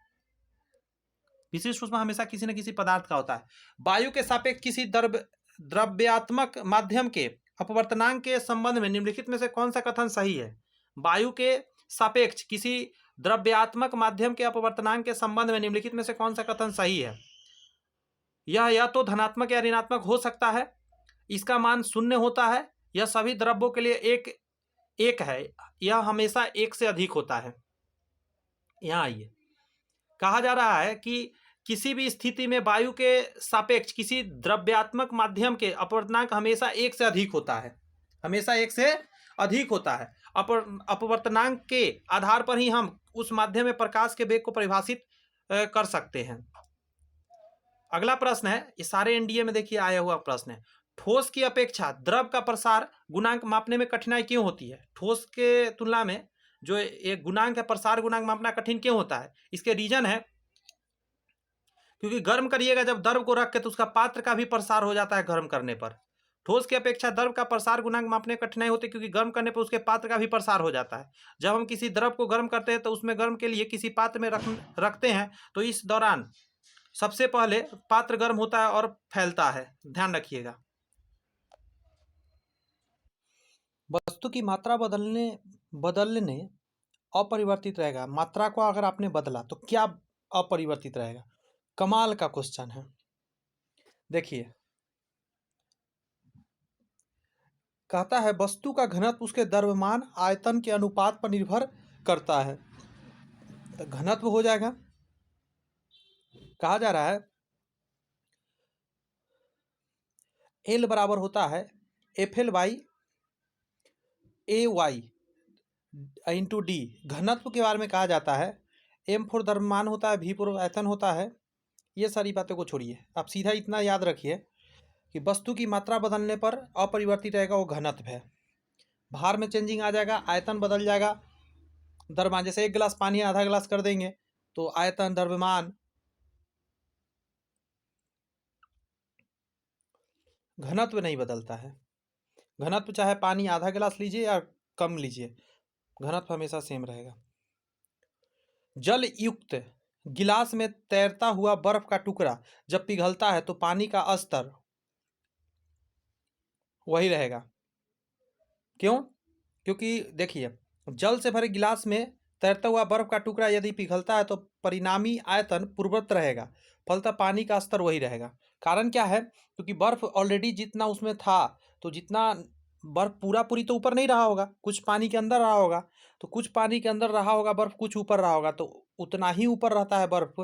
विशिष्ट उष्मा हमेशा किसी न किसी पदार्थ का होता है। वायु के सापेक्ष किसी द्रव्यात्मक माध्यम के अपवर्तनांक के संबंध में निम्नलिखित में से कौन सा कथन सही है? वायु के सापेक्ष किसी द्रव्यात्मक माध्यम के अपवर्तनांक के संबंध में निम्नलिखित में से कौन सा कथन सही है? यह या तो धनात्मक या ऋणात्मक हो सकता है, इसका मान 0 होता है, यह सभी द्रव्यों के लिए एक है, यह हमेशा 1 से अधिक होता है। यहां आइए, कहा जा रहा है कि किसी भी स्थिति में वायु के सापेक्ष किसी द्रव्यात्मक माध्यम के अपवर्तनांक हमेशा 1 से अधिक होता है, हमेशा 1 से अधिक होता है। अपवर्तनांक के आधार पर ही हम उस माध्यम में प्रकाश के वेग को परिभाषित कर सकते हैं। अगला प्रश्न है, ये सारे एनडीए में देखिए आया हुआ प्रश्न है। ठोस की अपेक्षा द्रव का प्रसार गुणांक मापने में कठिनाई क्यों होती है? ठोस के तुलना में जो एक गुणांक है प्रसार गुणांक मापना कठिन क्यों होता है? इसके रीजन है क्योंकि गर्म करिएगा जब द्रव को रख के तो उसका पात्र का भी प्रसार हो जाता है गर्म करने पर। ठोस की अपेक्षा द्रव का प्रसार गुणांक मापने में कठिनाई होती है क्योंकि गर्म करने पर उसके पात्र का भी प्रसार हो जाता है। जब हम किसी द्रव को गर्म करते हैं तो उसमें गर्म के लिए किसी पात्र में रखते हैं तो इस दौरान सबसे पहले पात्र गर्म होता है और फैलता है, ध्यान रखिएगा। वस्तु की मात्रा बदलने अपरिवर्तित रहेगा। मात्रा को अगर आपने बदला तो क्या अपरिवर्तित रहेगा? कमाल का क्वेश्चन है। देखिए कहता है वस्तु का घनत्व उसके द्रव्यमान आयतन के अनुपात पर निर्भर करता है, तो घनत्व हो जाएगा। कहा जा रहा है एल बराबर होता है FL by AY into D. घनत्व के बारे में कहा जाता है M4 द्रव्यमान होता है, V4 आयतन होता है। ये सारी बातों को छोड़िए, आप सीधा इतना याद रखिए कि वस्तु की मात्रा बदलने पर अपरिवर्तित रहेगा वो घनत्व है। भार में चेंजिंग आ जाएगा, आयतन बदल जाएगा, द्रव्यमान, जैसे 1 गिलास पानी आधा गिलास कर देंगे तो आयतन, द्रव्यमान, घनत्व नहीं बदलता है। घनत्व चाहे पानी आधा गिलास लीजिए या कम लीजिए, घनत्व हमेशा सेम रहेगा। जल युक्त गिलास में तैरता हुआ बर्फ का टुकड़ा जब पिघलता है तो पानी का स्तर वही रहेगा। क्यों? क्योंकि देखिए, जल से भरे गिलास में तैरता हुआ बर्फ का टुकड़ा यदि पिघलता है तो परिणामी आयतन पूर्ववत रहेगा, फलतः पानी का स्तर वही रहेगा। कारण क्या है? क्योंकि बर्फ ऑलरेडी जितना उसमें था, तो जितना बर्फ पूरा पूरी तो ऊपर नहीं रहा होगा, कुछ पानी के अंदर रहा होगा, तो कुछ पानी के अंदर रहा होगा बर्फ, कुछ ऊपर रहा होगा, तो उतना ही ऊपर रहता है बर्फ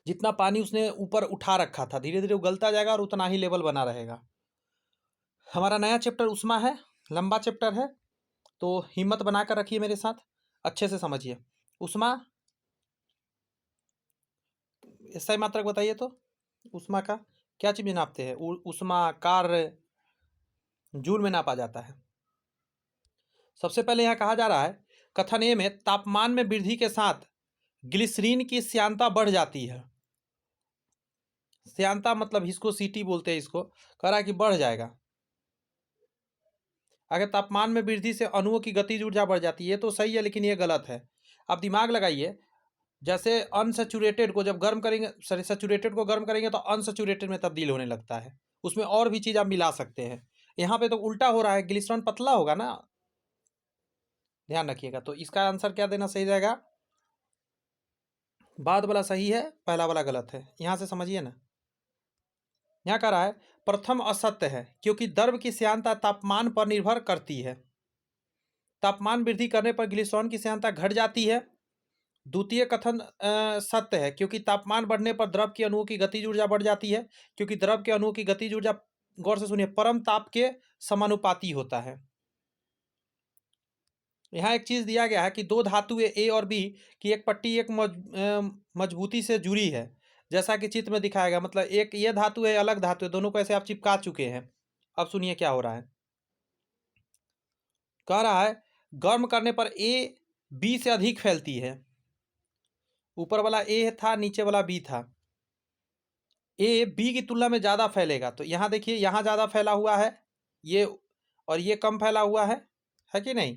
जितना पानी उसने ऊपर उठा रखा था। धीरे धीरे उगलता जाएगा और उतना ही लेवल बना रहेगा। हमारा नया चैप्टर उष्मा है, लंबा चैप्टर है, तो हिम्मत बनाकर रखिए मेरे साथ, अच्छे से समझिए। उष्मा, SI मात्रक बताइए तो, उष्मा का क्या चीज में नापते हैं? उष्मा कार्य जूल में नापा जाता है। सबसे पहले यहाँ कहा जा रहा है, कथन ए में तापमान में वृद्धि के साथ ग्लिसरीन की श्यानता बढ़ जाती है। श्यानता मतलब विस्कोसिटी बोलते हैं इसको, कह रहा है कि बढ़ जाएगा। अगर तापमान में वृद्धि से अणुओं की गतिज ऊर्जा बढ़ जाती है तो सही है, लेकिन ये गलत है। आप दिमाग लगाइए, जैसे अनसेचुरेटेड को जब गर्म करेंगे, सॉरी सेचुरेटेड को गर्म करेंगे तो अनसेचुरेटेड में तब्दील होने लगता है, उसमें और भी चीज़ आप मिला सकते हैं। यहाँ पे तो उल्टा हो रहा है, ग्लिसरॉल पतला होगा ना, ध्यान रखिएगा। तो इसका आंसर क्या देना सही रहेगा? बाद वाला सही है, पहला वाला गलत है। यहाँ से समझिए ना, यहाँ कह रहा है प्रथम असत्य है क्योंकि द्रव की श्यानता तापमान पर निर्भर करती है। तापमान वृद्धि करने पर ग्लिसरॉल की श्यानता घट जाती है। द्वितीय कथन सत्य है क्योंकि तापमान बढ़ने पर द्रव के अणुओं की गतिज ऊर्जा बढ़ जाती है, क्योंकि द्रव के अणुओं की गतिज ऊर्जा, गौर से सुनिए, परम ताप के समानुपाती होता है। यहाँ एक चीज दिया गया है कि दो धातु ए और बी की एक पट्टी एक मजबूती से जुड़ी है, जैसा कि चित्र में दिखाया गया। मतलब एक ये धातु है, अलग धातु है, दोनों को ऐसे आप चिपका चुके हैं। अब सुनिए क्या हो रहा है। कह रहा है गर्म करने पर ए बी से अधिक फैलती है। ऊपर वाला ए था, नीचे वाला बी था। ए बी की तुलना में ज़्यादा फैलेगा, तो यहाँ देखिए, यहाँ ज़्यादा फैला हुआ है ये, और ये कम फैला हुआ है कि नहीं?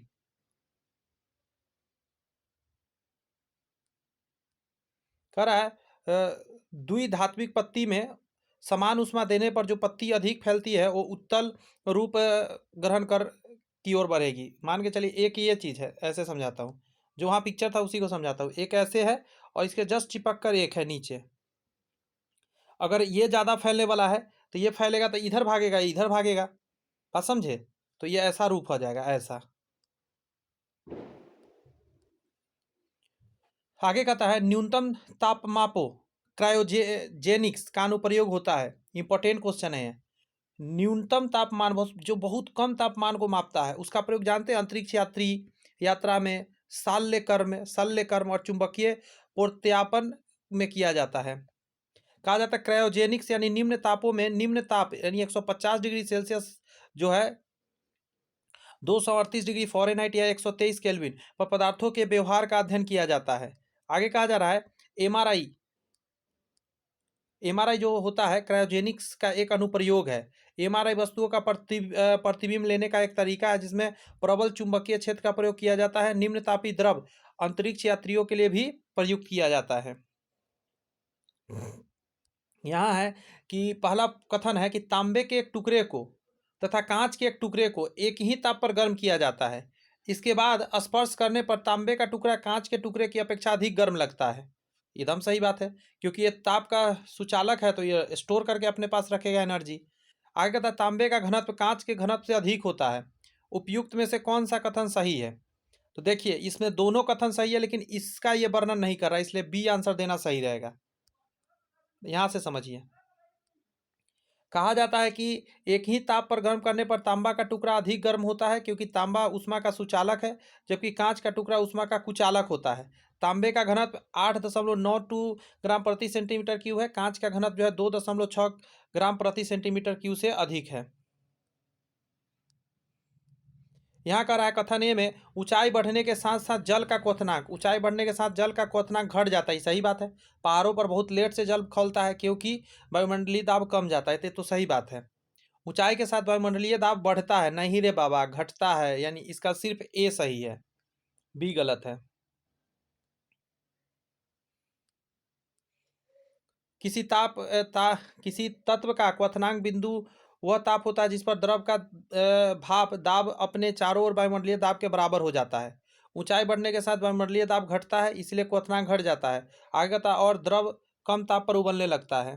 कह रहा है द्विधात्विक पत्ती में समान उष्मा देने पर जो पत्ती अधिक फैलती है वो उत्तल रूप ग्रहण कर की ओर बढ़ेगी। मान के चलिए एक ये चीज़ है, ऐसे समझाता हूँ, जो वहाँ पिक्चर था उसी को समझाता हूँ। एक ऐसे है और इसके जस्ट चिपक कर एक है नीचे। अगर ये ज़्यादा फैलने वाला है तो ये फैलेगा तो इधर भागेगा, इधर भागेगा, बात समझे? तो ये ऐसा रूप हो जाएगा, ऐसा। आगे कहता है न्यूनतम तापमापो क्रायोजेनिक्स का अनुप्रयोग होता है। इंपॉर्टेंट क्वेश्चन है। न्यूनतम तापमान जो बहुत कम तापमान को मापता है, उसका प्रयोग जानते हैं? अंतरिक्ष यात्रा में, शल्यकर्म और चुंबकीय प्रत्यापन में किया जाता है। कहा जाता है क्रायोजेनिक्स यानी निम्न तापों में, निम्न ताप यानी 150 डिग्री सेल्सियस जो है 238 डिग्री फ़ारेनहाइट या 123 केल्विन पर पदार्थों के व्यवहार का अध्ययन किया जाता है। आगे कहा जा रहा है एमआरआई। एमआरआई जो होता है क्रायोजेनिक्स का एक अनुप्रयोग है। एमआरआई वस्तुओं का प्रतिबिंब लेने का एक तरीका है जिसमें प्रबल चुंबकीय क्षेत्र का प्रयोग किया जाता है। निम्न तापी द्रव अंतरिक्ष यात्रियों के लिए भी प्रयुक्त किया जाता है। यहाँ है कि पहला कथन है कि तांबे के एक टुकड़े को तथा कांच के एक टुकड़े को एक ही ताप पर गर्म किया जाता है। इसके बाद स्पर्श करने पर तांबे का टुकड़ा कांच के टुकड़े की अपेक्षा अधिक गर्म लगता है। एकदम सही बात है, क्योंकि ये ताप का सुचालक है तो ये स्टोर करके अपने पास रखेगा एनर्जी। आगे कहता है तांबे का घनत्व कांच के घनत्व से अधिक होता है। उपयुक्त में से कौन सा कथन सही है? तो देखिए, इसमें दोनों कथन सही है, लेकिन इसका ये वर्णन नहीं कर रहा, इसलिए बी आंसर देना सही रहेगा। यहाँ से समझिए, कहा जाता है कि एक ही ताप पर गर्म करने पर तांबा का टुकड़ा अधिक गर्म होता है, क्योंकि तांबा ऊष्मा का सुचालक है, जबकि कांच का टुकड़ा ऊष्मा का कुचालक होता है। तांबे का घनत्व 8.92 ग्राम प्रति सेंटीमीटर क्यूब है। कांच का घनत्व जो है 2.6 ग्राम प्रति सेंटीमीटर क्यूब से अधिक है। यहाँ कह रहा है कथन ए में ऊंचाई बढ़ने के साथ साथ जल का क्वथनांक, ऊंचाई बढ़ने के साथ जल का क्वथनांक घट जाता है। सही बात है, पहाड़ों पर बहुत लेट से जल खौलता है क्योंकि वायुमंडलीय दाब कम जाता है, तो सही बात है। ऊंचाई के साथ वायुमंडलीय दाब बढ़ता है, नहीं रे बाबा, घटता है, यानी इसका सिर्फ ए सही है, बी गलत है। किसी तत्व का क्वथनांक बिंदु वह ताप होता है जिस पर द्रव का भाप दाब अपने चारों ओर वायुमंडलीय दाब के बराबर हो जाता है। ऊंचाई बढ़ने के साथ वायुमंडलीय दाब घटता है, इसलिए क्वथनांक घट जाता है। आगे का और द्रव कम ताप पर उबलने लगता है।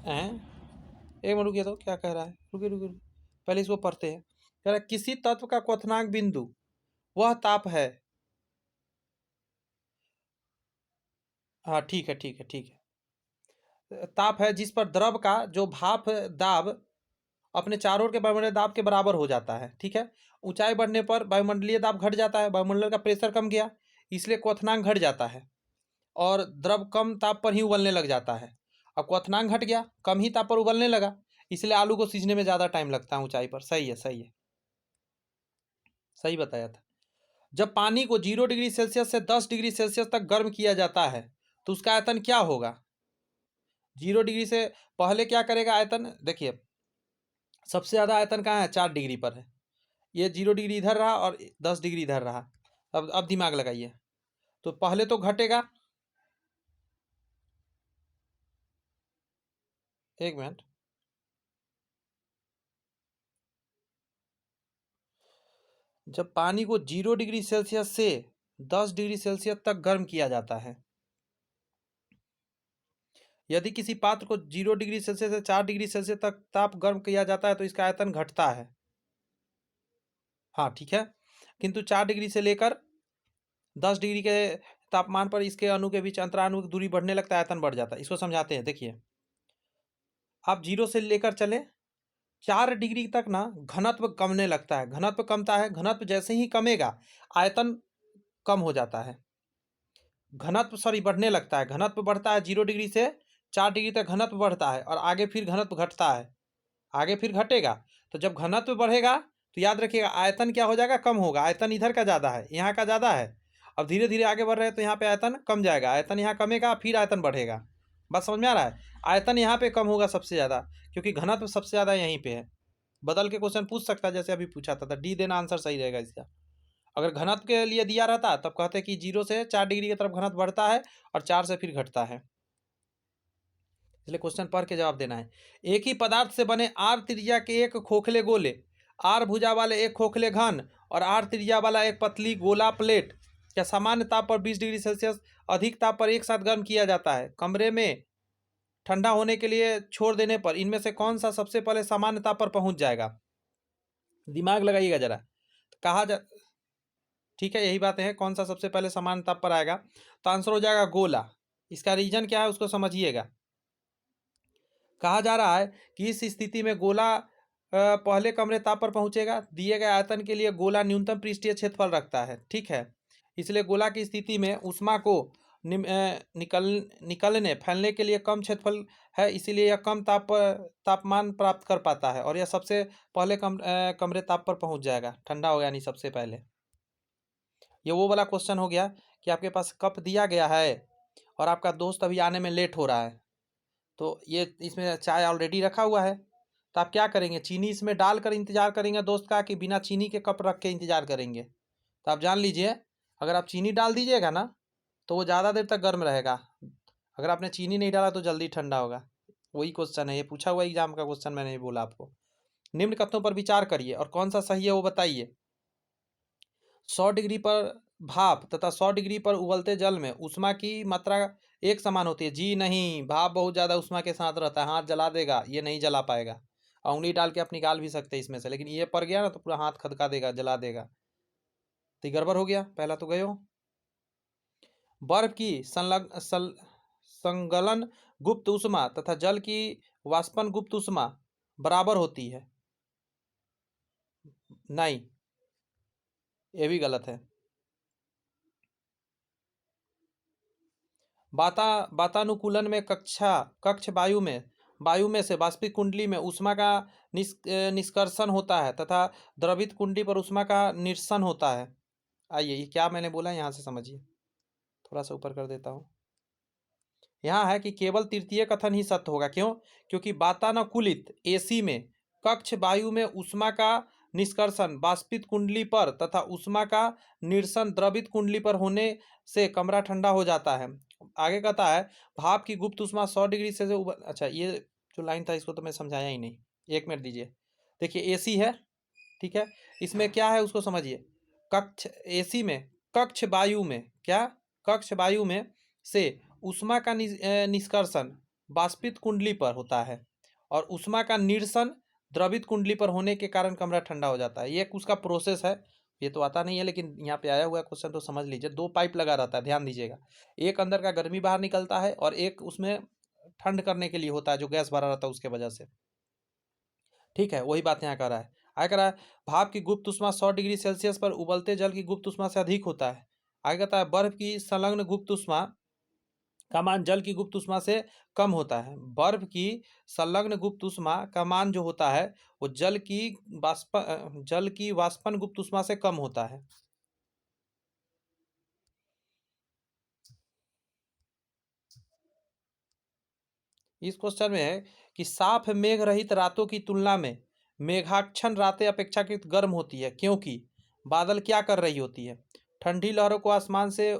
एक मिनट रुकिए, तो क्या कह रहा है, रुकिए रुकिए रुकिए। पहले इसको पढ़ते हैं। कह रहा है किसी तत्व का क्वथनांक बिंदु वह ताप है। हाँ ठीक है ठीक है ठीक है, ताप है जिस पर द्रव का जो भाप दाब अपने चारों ओर के वायुमंडलीय दाब के बराबर हो जाता है। ठीक है, ऊंचाई बढ़ने पर वायुमंडलीय दाब घट जाता है, वायुमंडल का प्रेशर कम गया, इसलिए क्वथनांक घट जाता है और द्रव कम ताप पर ही उबलने लग जाता है। अब क्वथनांक घट गया, कम ही ताप पर उबलने लगा, इसलिए आलू को सीझने में ज़्यादा टाइम लगता है ऊंचाई पर। सही है सही है, सही बताया था। जब पानी को 0 डिग्री सेल्सियस से 10 डिग्री सेल्सियस तक गर्म किया जाता है तो उसका आयतन क्या होगा? 0 डिग्री से पहले क्या करेगा आयतन, देखिए सबसे ज़्यादा आयतन कहाँ है, 4 डिग्री पर है। ये 0 डिग्री इधर रहा और 10 डिग्री इधर रहा। अब दिमाग लगाइए, तो पहले तो घटेगा, एक मिनट, जब पानी को 0 डिग्री सेल्सियस से 10 डिग्री सेल्सियस तक गर्म किया जाता है, यदि किसी पात्र को 0 डिग्री सेल्सियस से 4 डिग्री सेल्सियस तक ताप गर्म किया जाता है तो इसका आयतन घटता है। हाँ ठीक है, किंतु 4 डिग्री से लेकर 10 डिग्री के तापमान पर इसके अणु के बीच अंतराणु की दूरी बढ़ने लगता है, आयतन बढ़ जाता है। इसको समझाते हैं। देखिए, आप 0 से लेकर चले 4 डिग्री तक ना घनत्व कमने लगता है, घनत्व कमता है, घनत्व जैसे ही कमेगा आयतन कम हो जाता है, घनत्व बढ़ने लगता है, घनत्व बढ़ता है 0 डिग्री से 4 डिग्री तक घनत्व बढ़ता है और आगे फिर घनत्व घटता है, आगे फिर घटेगा। तो जब घनत्व बढ़ेगा तो याद रखिएगा आयतन क्या हो जाएगा, कम होगा। आयतन इधर का ज़्यादा है, यहाँ का ज़्यादा है। अब धीरे धीरे आगे बढ़ रहे हैं तो यहाँ पे आयतन कम जाएगा, आयतन यहाँ कमेगा, फिर आयतन बढ़ेगा। बात समझ में आ रहा है? आयतन यहाँ पे कम होगा सबसे ज़्यादा, क्योंकि घनत्व सबसे ज़्यादा यहीं पे है। बदल के क्वेश्चन पूछ सकता है, जैसे अभी पूछा था, डी देना आंसर सही रहेगा इसका। अगर घनत्व के लिए दिया रहता तब कहते कि 0 से 4 डिग्री की तरफ घनत्व बढ़ता है और 4 से फिर घटता है। इसलिए क्वेश्चन पढ़ के जवाब देना है। एक ही पदार्थ से बने आर त्रिज्या के एक खोखले गोले, आर भुजा वाले एक खोखले घन और आर त्रिज्या वाला एक पतली गोला प्लेट या सामान्य ताप पर 20 डिग्री सेल्सियस अधिक ताप पर एक साथ गर्म किया जाता है। कमरे में ठंडा होने के लिए छोड़ देने पर इनमें से कौन सा सबसे पहले सामान्य ताप पर पहुंच जाएगा? दिमाग लगाइएगा जरा। कहा जा ठीक है, यही बात है, कौन सा सबसे पहले सामान्य ताप पर आएगा? तो आंसर हो जाएगा गोला। इसका रीजन क्या है उसको समझिएगा। कहा जा रहा है कि इस स्थिति में गोला पहले कमरे ताप पर पहुंचेगा। दिए गए आयतन के लिए गोला न्यूनतम पृष्ठीय क्षेत्रफल रखता है। ठीक है, इसलिए गोला की स्थिति में ऊष्मा को निकलने फैलने के लिए कम क्षेत्रफल है, इसीलिए यह कम तापमान प्राप्त कर पाता है और यह सबसे पहले कमरे ताप पर पहुंच जाएगा, ठंडा हो गया यानी सबसे पहले। ये वो वाला क्वेश्चन हो गया कि आपके पास कप दिया गया है और आपका दोस्त अभी आने में लेट हो रहा है, तो ये इसमें चाय ऑलरेडी रखा हुआ है, तो आप क्या करेंगे, चीनी इसमें डालकर इंतज़ार करेंगे दोस्त का, कि बिना चीनी के कप रख के इंतज़ार करेंगे? तो आप जान लीजिए, अगर आप चीनी डाल दीजिएगा ना तो वो ज़्यादा देर तक गर्म रहेगा, अगर आपने चीनी नहीं डाला तो जल्दी ठंडा होगा। वही क्वेश्चन है, ये पूछा हुआ एग्जाम का क्वेश्चन, मैंने बोला आपको। निम्न कथनों पर विचार करिए और कौन सा सही है वो बताइए। 100 डिग्री पर भाप तथा 100 डिग्री पर उबलते जल में ऊष्मा की मात्रा एक समान होती है। जी नहीं, भाप बहुत ज़्यादा ऊष्मा के साथ रहता है, हाथ जला देगा, ये नहीं जला पाएगा। उंगली डाल के आप निकाल भी सकते हैं इसमें से, लेकिन ये पड़ गया ना तो पूरा हाथ खदका देगा, जला देगा, तो ये गड़बड़ हो गया। पहला तो गए हो। बर्फ की संगलन गुप्त ऊष्मा तथा जल की वाष्पन गुप्त ऊष्मा बराबर होती है। नहीं, ये भी गलत है। वातानुकूलन में कक्ष वायु में वायु में से वाष्पित कुंडली में ऊष्मा का निष्कर्षण होता है तथा द्रवित कुंडली पर ऊष्मा का निरसन होता है। आइए, ये क्या मैंने बोला यहाँ से समझिए, थोड़ा सा ऊपर कर देता हूँ। यहाँ है कि केवल तृतीय कथन ही सत्य होगा। क्यों? क्योंकि वातानुकूलित एसी में कक्ष वायु में ऊष्मा का निष्कर्षण वाष्पित कुंडली पर तथा ऊष्मा का निरसन द्रवित कुंडली पर होने से कमरा ठंडा हो जाता है। आगे कहता है भाप की गुप्त ऊष्मा 100 डिग्री से अच्छा, ये जो लाइन था इसको तो मैं समझाया ही नहीं, 1 मिनट दीजिए। देखिए एसी है, ठीक है, इसमें क्या है उसको समझिए। कक्ष एसी में कक्ष वायु में क्या, कक्ष वायु में से ऊष्मा का निष्कर्षण वाष्पित कुंडली पर होता है और ऊष्मा का निरसन द्रवित कुंडली पर होने के कारण कमरा ठंडा हो जाता है। ये एक उसका प्रोसेस है, ये तो आता नहीं है लेकिन यहाँ पे आया हुआ है क्वेश्चन तो समझ लीजिए। 2 पाइप लगा रहता है, ध्यान दीजिएगा। एक अंदर का गर्मी बाहर निकलता है और एक उसमें ठंड करने के लिए होता है, जो गैस भरा रहता है उसके वजह से। ठीक है, वही बात यहाँ कर रहा है। आगे कह रहा है भाप की गुप्त ऊष्मा 100 डिग्री सेल्सियस पर उबलते जल की गुप्त ऊष्मा से अधिक होता है। आगे कहता है बर्फ की संलग्न गुप्त ऊष्मा का मान जल की गुप्त ऊष्मा से कम होता है। बर्फ की संलग्न गुप्त ऊष्मा का मान जो होता है वो जल की वाष्पन गुप्त ऊष्मा से कम होता है। इस क्वेश्चन में है कि साफ मेघ रहित रातों की तुलना में मेघाच्छन्न रातें अपेक्षाकृत गर्म होती है, क्योंकि बादल क्या कर रही होती है? ठंडी लहरों को आसमान से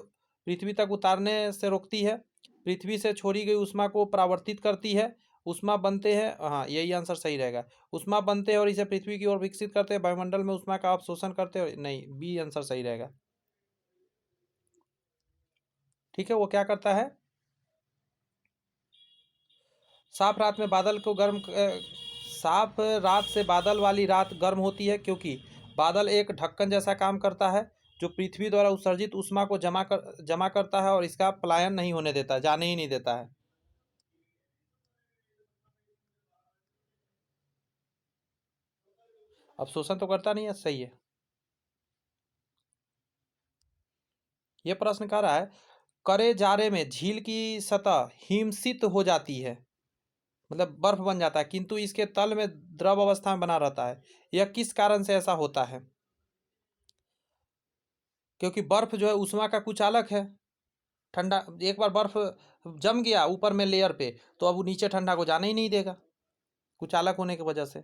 पृथ्वी तक उतारने से रोकती है, पृथ्वी से छोड़ी गई ऊष्मा को परावर्तित करती है, ऊष्मा बनते हैं, हाँ यही आंसर सही रहेगा। ऊष्मा बनते हैं और इसे पृथ्वी की ओर विकसित करते हैं, वायुमंडल में ऊष्मा का अवशोषण करते हैं, नहीं बी आंसर सही रहेगा। ठीक है, वो क्या करता है? साफ रात में बादल को गर्म साफ रात से बादल वाली रात गर्म होती है, क्योंकि बादल एक ढक्कन जैसा काम करता है जो पृथ्वी द्वारा उत्सर्जित ऊष्मा को जमा करता है और इसका पलायन नहीं होने देता, जाने ही नहीं देता है। अवशोषण तो करता नहीं है, सही है। यह प्रश्न कह रहा है करे जारे में झील की सतह हिमसित हो जाती है, मतलब बर्फ बन जाता है, किंतु इसके तल में द्रव अवस्था में बना रहता है। यह किस कारण से ऐसा होता है? क्योंकि बर्फ जो है ऊष्मा का कुचालक है। ठंडा एक बार बर्फ जम गया ऊपर में लेयर पे, तो अब वो नीचे ठंडा को जाने ही नहीं देगा, कुचालक होने की वजह से।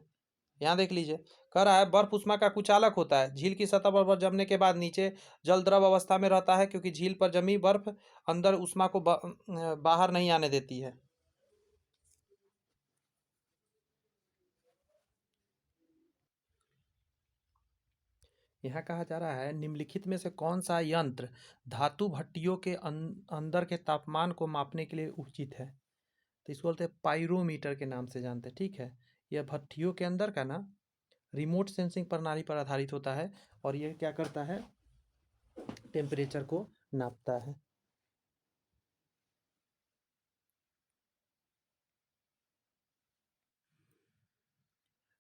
यहाँ देख लीजिए, कह रहा है बर्फ ऊष्मा का कुचालक होता है। झील की सतह पर बर्फ जमने के बाद नीचे जल द्रव अवस्था में रहता है, क्योंकि झील पर जमी बर्फ अंदर ऊष्मा को बाहर नहीं आने देती है। यहाँ कहा जा रहा है निम्नलिखित में से कौन सा यंत्र धातु भट्टियों के अंदर के तापमान को मापने के लिए उचित है? तो इसको बोलते हैं पाइरोमीटर के नाम से जानते हैं। ठीक है, यह भट्टियों के अंदर का ना रिमोट सेंसिंग प्रणाली पर आधारित होता है और यह क्या करता है? टेम्परेचर को नापता है।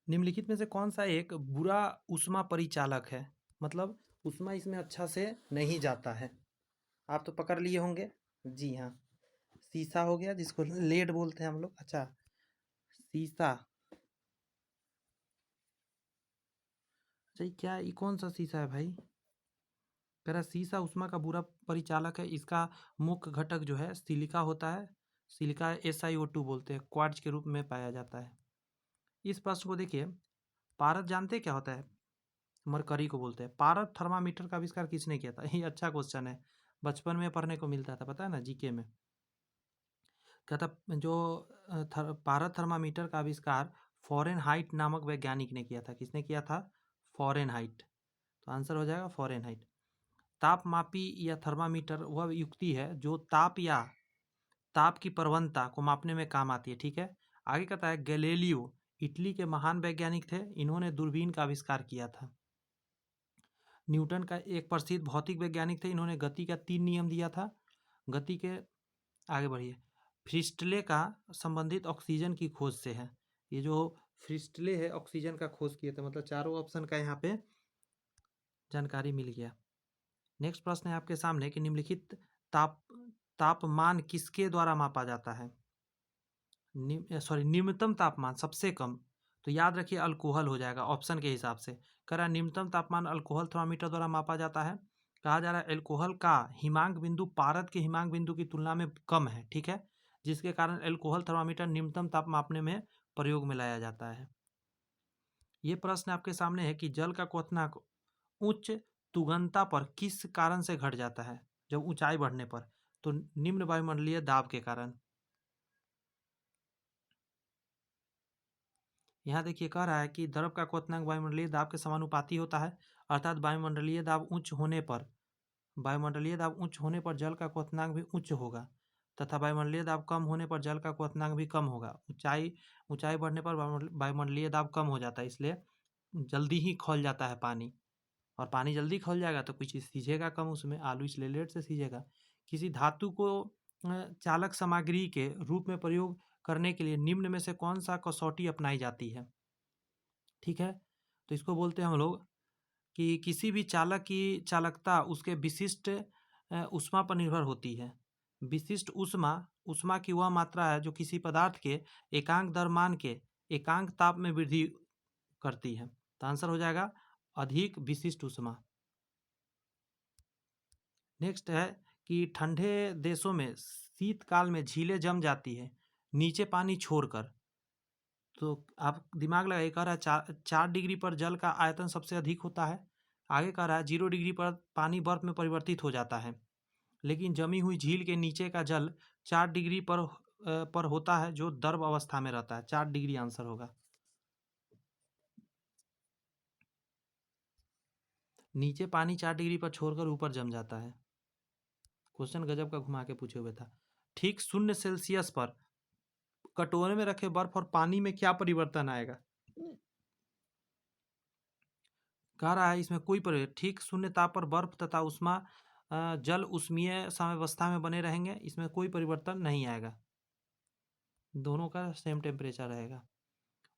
निम्नलिखित में से कौन सा एक बुरा ऊष्मा परिचालक है? मतलब ऊष्मा इसमें अच्छा से नहीं जाता है। आप तो पकड़ लिए होंगे। जी हाँ, शीशा हो गया, जिसको लेड बोलते हैं हम लोग। अच्छा, शीशा। अच्छा, ये क्या, ये कौन सा शीशा है भाई? कह रहा शीशा ऊष्मा का बुरा परिचालक है। इसका मुख्य घटक जो है सिलिका होता है। सिलिका SiO2 बोलते हैं, क्वार्ट्ज के रूप में पाया जाता है। इस प्रश्न को देखिए, पारद जानते क्या होता है? मरकरी को बोलते हैं। पारद थर्मामीटर का आविष्कार किसने किया था? ये अच्छा क्वेश्चन है, बचपन में पढ़ने को मिलता था, पता है ना, जीके में। क्या था जो पारद थर्मामीटर का आविष्कार फॉरेनहाइट नामक वैज्ञानिक ने किया था। किसने किया था? फॉरेनहाइट। तो आंसर हो जाएगा फॉरेनहाइट। तापमापी या थर्मामीटर वह युक्ति है जो ताप की प्रवणता को मापने में काम आती है। ठीक है, आगे कहता है गैलीलियो इटली के महान वैज्ञानिक थे। इन्होंने दूरबीन का आविष्कार किया था। न्यूटन का एक प्रसिद्ध भौतिक वैज्ञानिक थे। इन्होंने गति का 3 नियम दिया था। गति के आगे बढ़िए, फ्रिस्टले का संबंधित ऑक्सीजन की खोज से है। ये जो फ्रिस्टले है ऑक्सीजन का खोज किए थे, मतलब चारों ऑप्शन का यहाँ पे जानकारी मिल गया। नेक्स्ट प्रश्न है आपके सामने कि निम्नलिखित तापमान किसके द्वारा मापा जाता है? न्यूनतम तापमान सबसे कम, तो याद रखिए अल्कोहल हो जाएगा ऑप्शन के हिसाब से। कह रहा है न्यूनतम तापमान अल्कोहल थर्मामीटर द्वारा मापा जाता है। कहा जा रहा है अल्कोहल का हिमांक बिंदु पारद के हिमांक बिंदु की तुलना में कम है, ठीक है, जिसके कारण अल्कोहल थर्मामीटर न्यूनतम ताप मापने में प्रयोग में लाया जाता है। ये प्रश्न आपके सामने है कि जल का क्वथनांक उच्च तुगनता पर किस कारण से घट जाता है जब ऊंचाई बढ़ने पर, तो निम्न वायुमंडलीय दाब के कारण। यहाँ देखिए कह रहा है कि द्रव का क्वथनांक वायुमंडलीय दाब के समानुपाती होता है, अर्थात वायुमंडलीय दाब उच्च होने पर जल का क्वथनांक भी उच्च होगा तथा वायुमंडलीय दाब कम होने पर जल का क्वथनांक भी कम होगा। ऊंचाई बढ़ने पर वायुमंडलीय दाब कम हो जाता है, इसलिए जल्दी ही खौल जाता है पानी, और पानी जल्दी खौल जाएगा तो कुछ सीझेगा कम उसमें, आलू इसलिए लेट से सीझेगा। किसी धातु को चालक सामग्री के रूप में प्रयोग करने के लिए निम्न में से कौन सा कसौटी अपनाई जाती है, ठीक है, तो इसको बोलते हैं हम लोग कि किसी भी चालक की चालकता उसके विशिष्ट ऊष्मा पर निर्भर होती है। विशिष्ट ऊष्मा ऊष्मा की वह मात्रा है जो किसी पदार्थ के एकांक द्रव्यमान के एकांक ताप में वृद्धि करती है। तो आंसर हो जाएगा अधिक विशिष्ट ऊष्मा। नेक्स्ट है कि ठंडे देशों में शीतकाल में झीलें जम जाती है नीचे पानी छोड़कर, तो आप दिमाग लगाइए। कह रहा है 4 डिग्री पर जल का आयतन सबसे अधिक होता है। आगे कह रहा है 0 डिग्री पर पानी बर्फ में परिवर्तित हो जाता है, लेकिन जमी हुई झील के नीचे का जल 4 डिग्री पर होता है जो द्रव अवस्था में रहता है। 4 डिग्री आंसर होगा। नीचे पानी 4 डिग्री पर छोड़कर ऊपर जम जाता है। क्वेश्चन गजब का घुमा के पूछे हुए था। ठीक 0 सेल्सियस पर कटोरे में रखे बर्फ और पानी में क्या परिवर्तन आएगा। कह रहा है इसमें कोई ठीक 0 ताप पर बर्फ तथा उष्मा जल उष्मीय साम्यावस्था में बने रहेंगे, इसमें कोई परिवर्तन नहीं आएगा, दोनों का सेम टेम्परेचर रहेगा।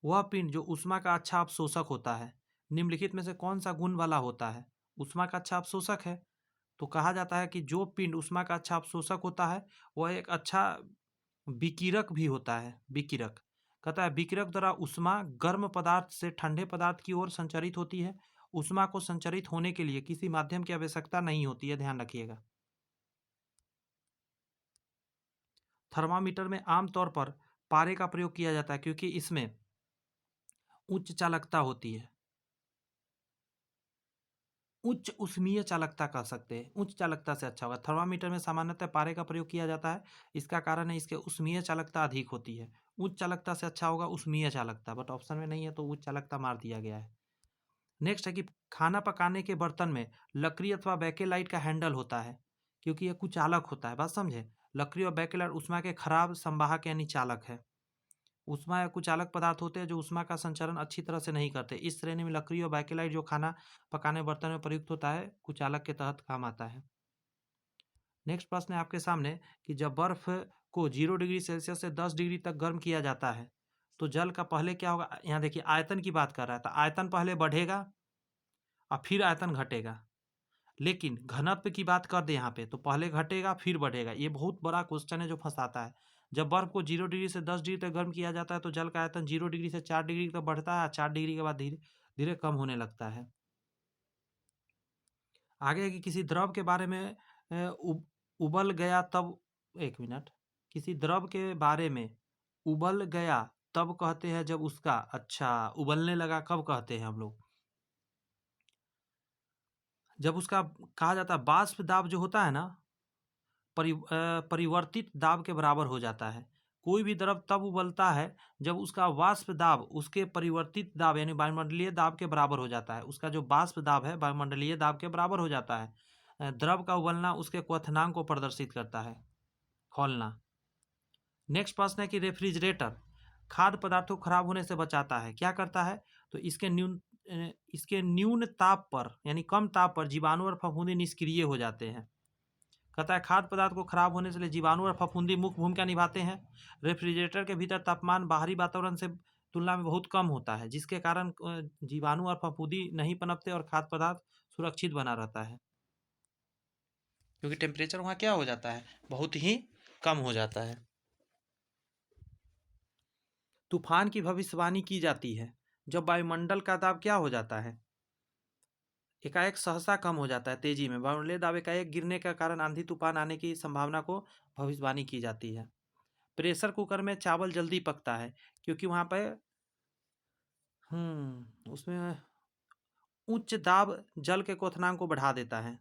वह पिंड जो उष्मा का अच्छा अवशोषक होता है निम्नलिखित में से कौन सा गुण वाला होता है। उष्मा का अच्छा अवशोषक है, तो कहा जाता है कि जो पिंड उष्मा का अच्छा अवशोषक होता है वह एक अच्छा विकिरक भी होता है। विकिरक कहता है विकिरक द्वारा उष्मा गर्म पदार्थ से ठंडे पदार्थ की ओर संचरित होती है। उष्मा को संचरित होने के लिए किसी माध्यम की आवश्यकता नहीं होती है, ध्यान रखिएगा। थर्मामीटर में आमतौर पर पारे का प्रयोग किया जाता है क्योंकि इसमें उच्च चालकता होती है, उच्च उष्मीय चालकता कह सकते हैं, उच्च चालकता से अच्छा होगा। थर्मामीटर में सामान्यतः पारे का प्रयोग किया जाता है, इसका कारण है इसके उष्मीय चालकता अधिक होती है। उच्च चालकता से अच्छा होगा उष्मीय चालकता, बट ऑप्शन में नहीं है तो उच्च चालकता मार दिया गया है। नेक्स्ट है कि खाना पकाने के बर्तन में लकड़ी अथवा बैकेलाइट का हैंडल होता है क्योंकि यह कुचालक होता है। बात समझे, लकड़ी और बैकेलाइट उष्मा के खराब संवाहक यानी चालक है। उष्मा या कुचालक पदार्थ होते हैं जो उष्मा का संचरण अच्छी तरह से नहीं करते। इस श्रेणी में लकड़ी और बैकेलाइट जो खाना पकाने बर्तन में प्रयुक्त होता है कुचालक के तहत काम आता है। नेक्स्ट प्रश्न है आपके सामने कि जब बर्फ को 0 डिग्री सेल्सियस से 10 डिग्री तक गर्म किया जाता है तो जल का पहले क्या होगा। यहाँ देखिए आयतन की बात कर रहा है, तो आयतन पहले बढ़ेगा और फिर आयतन घटेगा, लेकिन घनत्व की बात कर दे यहाँ पे तो पहले घटेगा फिर बढ़ेगा। ये बहुत बड़ा क्वेश्चन है जो फंसाता है। जब बर्फ को 0 डिग्री से 10 डिग्री तक गर्म किया जाता है तो जल का आयतन 0 डिग्री से 4 डिग्री तक बढ़ता है, 4 डिग्री के बाद धीरे धीरे कम होने लगता है। आगे कि किसी द्रव के बारे में उबल गया तब, एक मिनट, किसी द्रव के बारे में उबल गया तब कहते हैं जब उसका, अच्छा उबलने लगा कब कहते हैं हम लोग, जब उसका कहा जाता है बाष्प दाब जो होता है ना परिवर्तित दाब के बराबर हो जाता है। कोई भी द्रव तब उबलता है जब उसका वाष्प दाब उसके परिवर्तित दाब यानी वायुमंडलीय दाब के बराबर हो जाता है। उसका जो वाष्प दाब है वायुमंडलीय दाब के बराबर हो जाता है। द्रव का उबलना उसके क्वथनांक को प्रदर्शित करता है, खौलना। नेक्स्ट प्रश्न है कि रेफ्रिजरेटर खाद्य पदार्थों को खराब होने से बचाता है, क्या करता है, तो इसके न्यून ताप पर यानी कम ताप पर जीवाणु और फफूंदी निष्क्रिय हो जाते हैं। कहता है खाद्य पदार्थ को खराब होने से जीवाणु और फफूंदी मुख्य भूमिका निभाते हैं। रेफ्रिजरेटर के भीतर तापमान बाहरी वातावरण से तुलना में बहुत कम होता है, जिसके कारण जीवाणु और फफूंदी नहीं पनपते और खाद्य पदार्थ सुरक्षित बना रहता है, क्योंकि टेम्परेचर वहाँ क्या हो जाता है, बहुत ही कम हो जाता है। तूफान की भविष्यवाणी की जाती है जब वायुमंडल का दाब क्या हो जाता है, एकाएक सहसा कम हो जाता है तेजी में। वायुमंडलीय दाब एकाएक गिरने का कारण आंधी तूफान आने की संभावना को भविष्यवाणी की जाती है। प्रेशर कुकर में चावल जल्दी पकता है क्योंकि वहां पे उसमें उच्च दाब जल के क्वथनांक को बढ़ा देता है,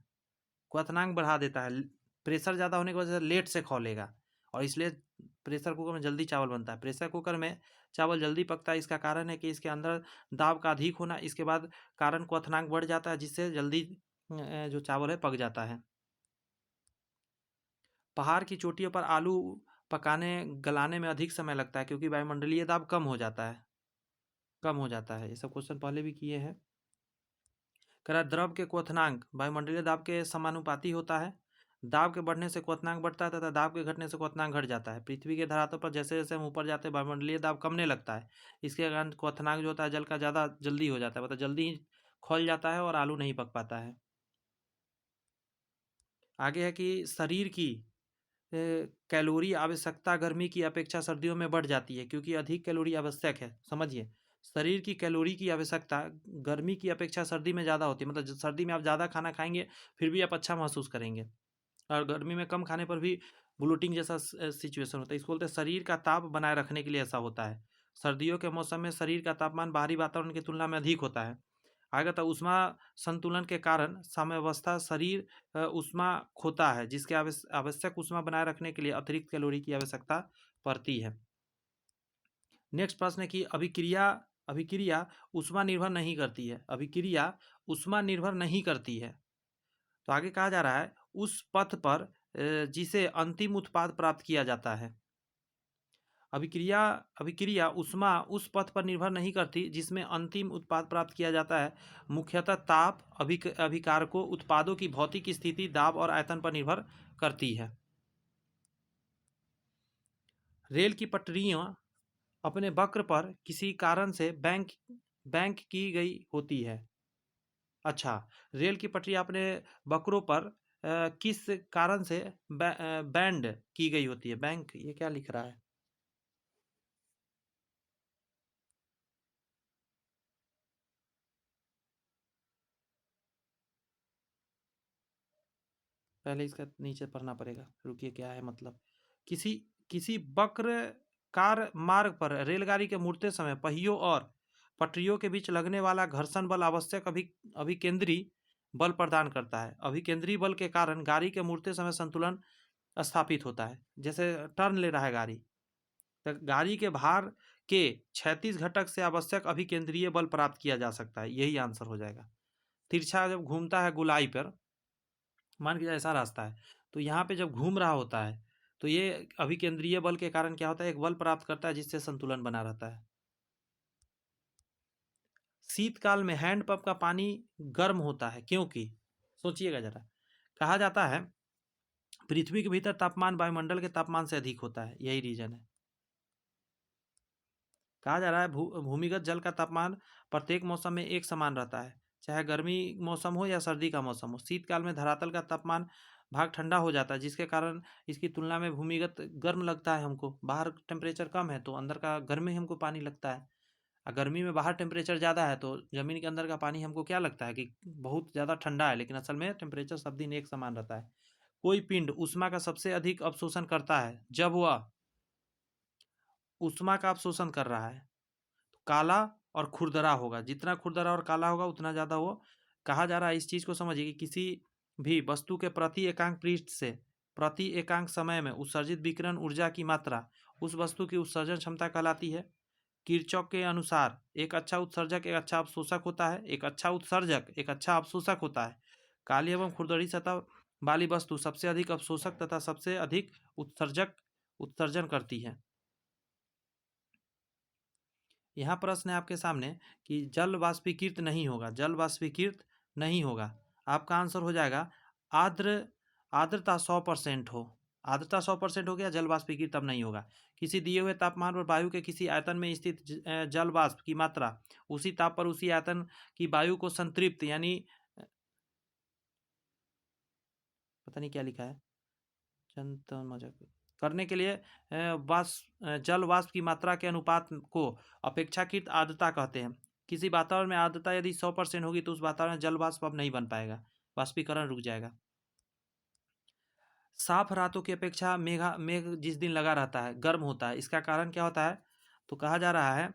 क्वथनांक बढ़ा देता है। प्रेशर ज़्यादा होने की वजह से लेट से खौलेगा और इसलिए प्रेशर कुकर में जल्दी चावल बनता है। प्रेशर कुकर में चावल जल्दी पकता है, इसका कारण है कि इसके अंदर दाब का अधिक होना, इसके बाद कारण क्वथनांक बढ़ जाता है जिससे जल्दी जो चावल है पक जाता है। पहाड़ की चोटियों पर आलू पकाने गलाने में अधिक समय लगता है क्योंकि वायुमंडलीय दाब कम हो जाता है, कम हो जाता है। ये सब क्वेश्चन पहले भी किए हैं। कह रहा द्रव के क्वथनांक वायुमंडलीय दाब के समानुपाती होता है। दाब के बढ़ने से क्वथनांक बढ़ता है तथा दाब के घटने से क्वथनांक घट जाता है। पृथ्वी के धरातल पर जैसे जैसे हम ऊपर जाते हैं वायुमंडलीय दाब कमने लगता है, इसके कारण क्वथनांक जो होता है जल का ज़्यादा जल्दी हो जाता है, मतलब जल्दी ही खौल जाता है और आलू नहीं पक पाता है। आगे है कि शरीर की कैलोरी आवश्यकता गर्मी की अपेक्षा सर्दियों में बढ़ जाती है क्योंकि अधिक कैलोरी आवश्यक है। समझिए, शरीर की कैलोरी की आवश्यकता गर्मी की अपेक्षा सर्दी में ज़्यादा होती है, मतलब सर्दी में आप ज़्यादा खाना खाएंगे फिर भी आप अच्छा महसूस करेंगे और गर्मी में कम खाने पर भी ब्लोटिंग जैसा सिचुएशन होता है। इसको बोलते हैं शरीर का ताप बनाए रखने के लिए ऐसा होता है। सर्दियों के मौसम में शरीर का तापमान बाहरी वातावरण की तुलना में अधिक होता है। आगे तो ऊष्मा संतुलन के कारण साम्यावस्था शरीर ऊष्मा खोता है जिसके आवश्यक ऊष्मा बनाए रखने के लिए अतिरिक्त कैलोरी की आवश्यकता पड़ती है। नेक्स्ट प्रश्न है कि अभिक्रिया अभिक्रिया ऊष्मा निर्भर नहीं करती है। अभिक्रिया ऊष्मा निर्भर नहीं करती है। तो आगे कहा जा रहा है उस पथ पर जिसे अंतिम उत्पाद प्राप्त किया जाता है। अभिक्रिया अभिक्रिया ऊष्मा उस पथ पर निर्भर नहीं करती जिसमें अंतिम उत्पाद प्राप्त किया जाता है। मुख्यतः ताप अभिकारकों उत्पादों की भौतिक स्थिति दाब और आयतन पर निर्भर करती है। रेल की पटरियां अपने वक्र पर किसी कारण से बैंक बैंक की गई होती है। अच्छा, रेल की पटरियां अपने वक्रों पर किस कारण से बैंड की गई होती है। बैंक, ये क्या लिख रहा है? पहले इसका नीचे पढ़ना पड़ेगा, रुकिए क्या है मतलब। किसी किसी वक्र मार्ग पर रेलगाड़ी के मुड़ते समय पहियों और पटरियों के बीच लगने वाला घर्षण बल आवश्यक अभिकेंद्री बल प्रदान करता है। अभिकेंद्री बल के कारण गाड़ी के मुड़ते समय संतुलन स्थापित होता है। जैसे टर्न ले रहा है गाड़ी, तो गाड़ी के भार के क्षैतिज घटक से आवश्यक अभिकेंद्रीय बल प्राप्त किया जा सकता है। यही आंसर हो जाएगा। तिरछा जब घूमता है गुलाई पर, मान के ऐसा रास्ता है तो यहाँ पे जब घूम रहा होता है तो ये अभिकेंद्रीय बल के कारण क्या होता है, एक बल प्राप्त करता है जिससे संतुलन बना रहता है। शीतकाल में हैंडपंप का पानी गर्म होता है क्योंकि, सोचिएगा जरा, कहा जाता है पृथ्वी के भीतर तापमान वायुमंडल के तापमान से अधिक होता है, यही रीजन है। कहा जा रहा है भूमिगत जल का तापमान प्रत्येक मौसम में एक समान रहता है, चाहे गर्मी मौसम हो या सर्दी का मौसम हो। शीतकाल में धरातल का तापमान भाग ठंडा हो जाता है जिसके कारण इसकी तुलना में भूमिगत गर्म लगता है हमको। बाहर टेम्परेचर कम है तो अंदर का गर्म ही हमको पानी लगता है, और गर्मी में बाहर टेम्परेचर ज़्यादा है तो ज़मीन के अंदर का पानी हमको क्या लगता है कि बहुत ज़्यादा ठंडा है, लेकिन असल में टेम्परेचर सब दिन एक समान रहता है। कोई पिंड ऊष्मा का सबसे अधिक अवशोषण करता है जब वह ऊष्मा का अवशोषण कर रहा है। काला और खुरदरा होगा, जितना खुरदरा और काला होगा उतना ज़्यादा वो। कहा जा रहा है, इस चीज़ को समझिए कि किसी भी वस्तु के प्रति एकांक पृष्ठ से प्रति एकांक समय में उत्सर्जित विकिरण ऊर्जा की मात्रा उस वस्तु की उत्सर्जन क्षमता कहलाती है। किरचॉफ के अनुसार एक अच्छा उत्सर्जक एक अच्छा अवशोषक होता है, एक अच्छा उत्सर्जक एक अच्छा अवशोषक होता है। काली एवं खुरदरी सतह वाली वस्तु सबसे अधिक अवशोषक तथा सबसे अधिक उत्सर्जक उत्सर्जन करती है। यहाँ प्रश्न है आपके सामने कि जल वाष्पीकृत नहीं होगा, जल वाष्पीकृत नहीं होगा। आपका आंसर हो जाएगा आर्द्र आर्द्रता 100% हो। आर्द्रता 100% हो गया, जल वाष्पीकृत तब नहीं होगा। किसी दिए हुए तापमान पर वायु के किसी आयतन में स्थित जल वाष्प की मात्रा उसी ताप पर उसी आयतन की वायु को संतृप्त, यानी पता नहीं क्या लिखा है, चंद मजाक, करने के लिए जल वाष्प की मात्रा के अनुपात को अपेक्षाकृत आर्द्रता कहते हैं। किसी वातावरण में आर्द्रता यदि 100% होगी तो उस वातावरण में जल वाष्प अब नहीं बन पाएगा, वाष्पीकरण रुक जाएगा। साफ रातों की अपेक्षा मेघ जिस दिन लगा रहता है गर्म होता है, इसका कारण क्या होता है? तो कहा जा रहा है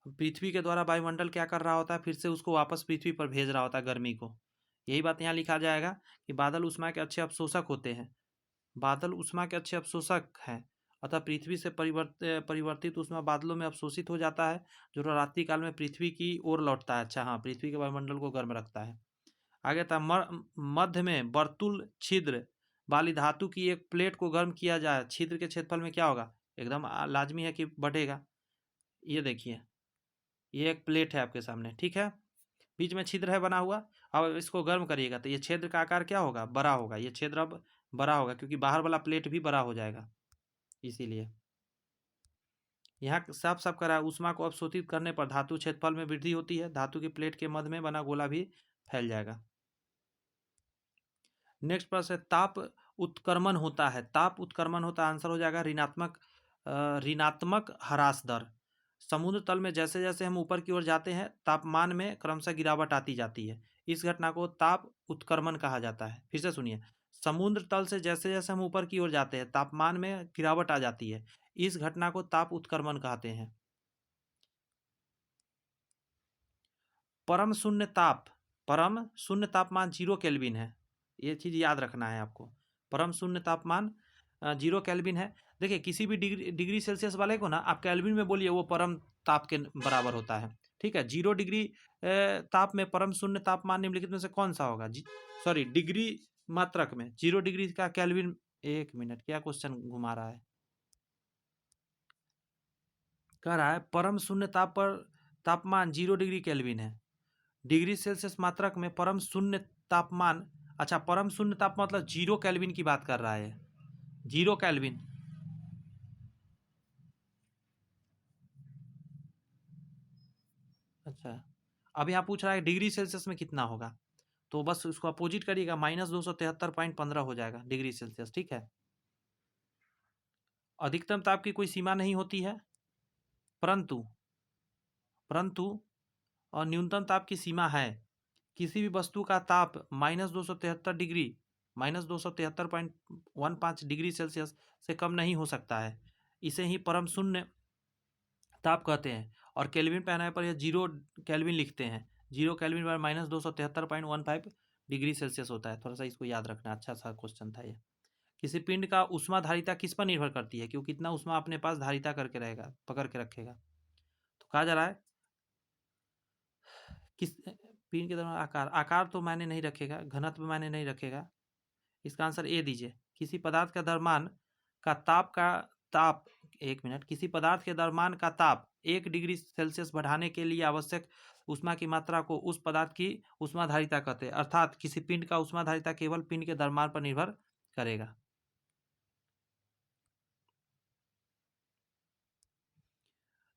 पृथ्वी के द्वारा वायुमंडल क्या कर रहा होता है, फिर से उसको वापस पृथ्वी पर भेज रहा होता है गर्मी को। यही बात यहाँ लिखा जाएगा कि बादल उष्मा के अच्छे अवशोषक होते हैं, बादल उष्मा के अच्छे अवशोषक हैं, अतः पृथ्वी से परिवर्तित उष्मा बादलों में अवशोषित हो जाता है, जो रात्रि काल में पृथ्वी की ओर लौटता है। अच्छा हाँ, पृथ्वी के वायुमंडल को गर्म रखता है। आगे था मध्य में वर्तुल छिद्र वाली धातु की एक प्लेट को गर्म किया जाए, छिद्र के क्षेत्रफल में क्या होगा? एकदम लाजमी है कि बढ़ेगा। ये देखिए, ये एक प्लेट है आपके सामने, ठीक है, बीच में छिद्र है बना हुआ। अब इसको गर्म करिएगा तो ये छिद्र का आकार क्या होगा? बड़ा होगा। ये छिद्र अब बड़ा होगा क्योंकि बाहर वाला प्लेट भी बड़ा हो जाएगा, इसीलिए यहाँ साफ साफ करा ऊष्मा को अवशोषित करने पर धातु क्षेत्रफल में वृद्धि होती है, धातु की प्लेट के मध्य में बना गोला भी फैल जाएगा। नेक्स्ट प्रश्न है, ताप उत्क्रमण होता है। ताप उत्क्रमण होता है, आंसर हो जाएगा ऋणात्मक ह्रास दर। समुद्र तल में जैसे जैसे हम ऊपर की ओर जाते हैं तापमान में क्रमशः गिरावट आती जाती है, इस घटना को ताप उत्क्रमण कहा जाता है। फिर से सुनिए, समुद्र तल से जैसे जैसे हम ऊपर की ओर जाते हैं तापमान में गिरावट आ जाती है, इस घटना को ताप उत्क्रमण कहते हैं। परम शून्य तापमान 0 केल्विन है, ये चीज़ याद रखना है आपको। परम शून्य तापमान 0 केल्विन है। देखिए किसी भी डिग्री सेल्सियस वाले को ना आप केल्विन में बोलिए, वो परम ताप के बराबर होता है, ठीक है। 0 डिग्री ताप में परम शून्य तापमान निम्नलिखित में से कौन सा होगा? सॉरी, डिग्री मात्रक में 0 डिग्री का केल्विन। एक मिनट, क्या क्वेश्चन घुमा रहा है? कह रहा है परम शून्य तापमान 0 डिग्री केल्विन है, डिग्री सेल्सियस मात्रक में परम शून्य तापमान। अच्छा, परम शून्य तापमान मतलब 0 केल्विन की बात कर रहा है, 0 केल्विन। अच्छा, अब यहाँ पूछ रहा है डिग्री सेल्सियस में कितना होगा, तो बस उसको अपोजिट करिएगा, -273.15 हो जाएगा डिग्री सेल्सियस, ठीक है। अधिकतम ताप की कोई सीमा नहीं होती है, परंतु और न्यूनतम ताप की सीमा है। किसी भी वस्तु का ताप -273.15 डिग्री सेल्सियस से कम नहीं हो सकता है, इसे ही परम शून्य ताप कहते हैं। और केल्विन पे आने पर यह 0 केल्विन लिखते हैं, 0 केल्विन पर -273.15 डिग्री सेल्सियस होता है। थोड़ा सा इसको याद रखना, अच्छा सा क्वेश्चन था ये। किसी पिंड का ऊष्मा धारिता किस पर निर्भर करती है, क्योंकि कितना ऊष्मा अपने पास धारिता करके रहेगा, पकड़ के रखेगा। तो कहा जा रहा है किस पिंड के दौरान आकार तो मायने नहीं रखेगा, घनत्व मायने नहीं रखेगा। इसका आंसर ए दीजिए। किसी पदार्थ का द्रव्यमान का ताप एक मिनट, किसी पदार्थ के द्रव्यमान का ताप 1 डिग्री सेल्सियस बढ़ाने के लिए आवश्यक ऊष्मा की मात्रा को उस पदार्थ की ऊष्माधारिता कहते हैं। अर्थात किसी पिंड का ऊष्माधारिता केवल पिंड के द्रव्यमान पर निर्भर करेगा।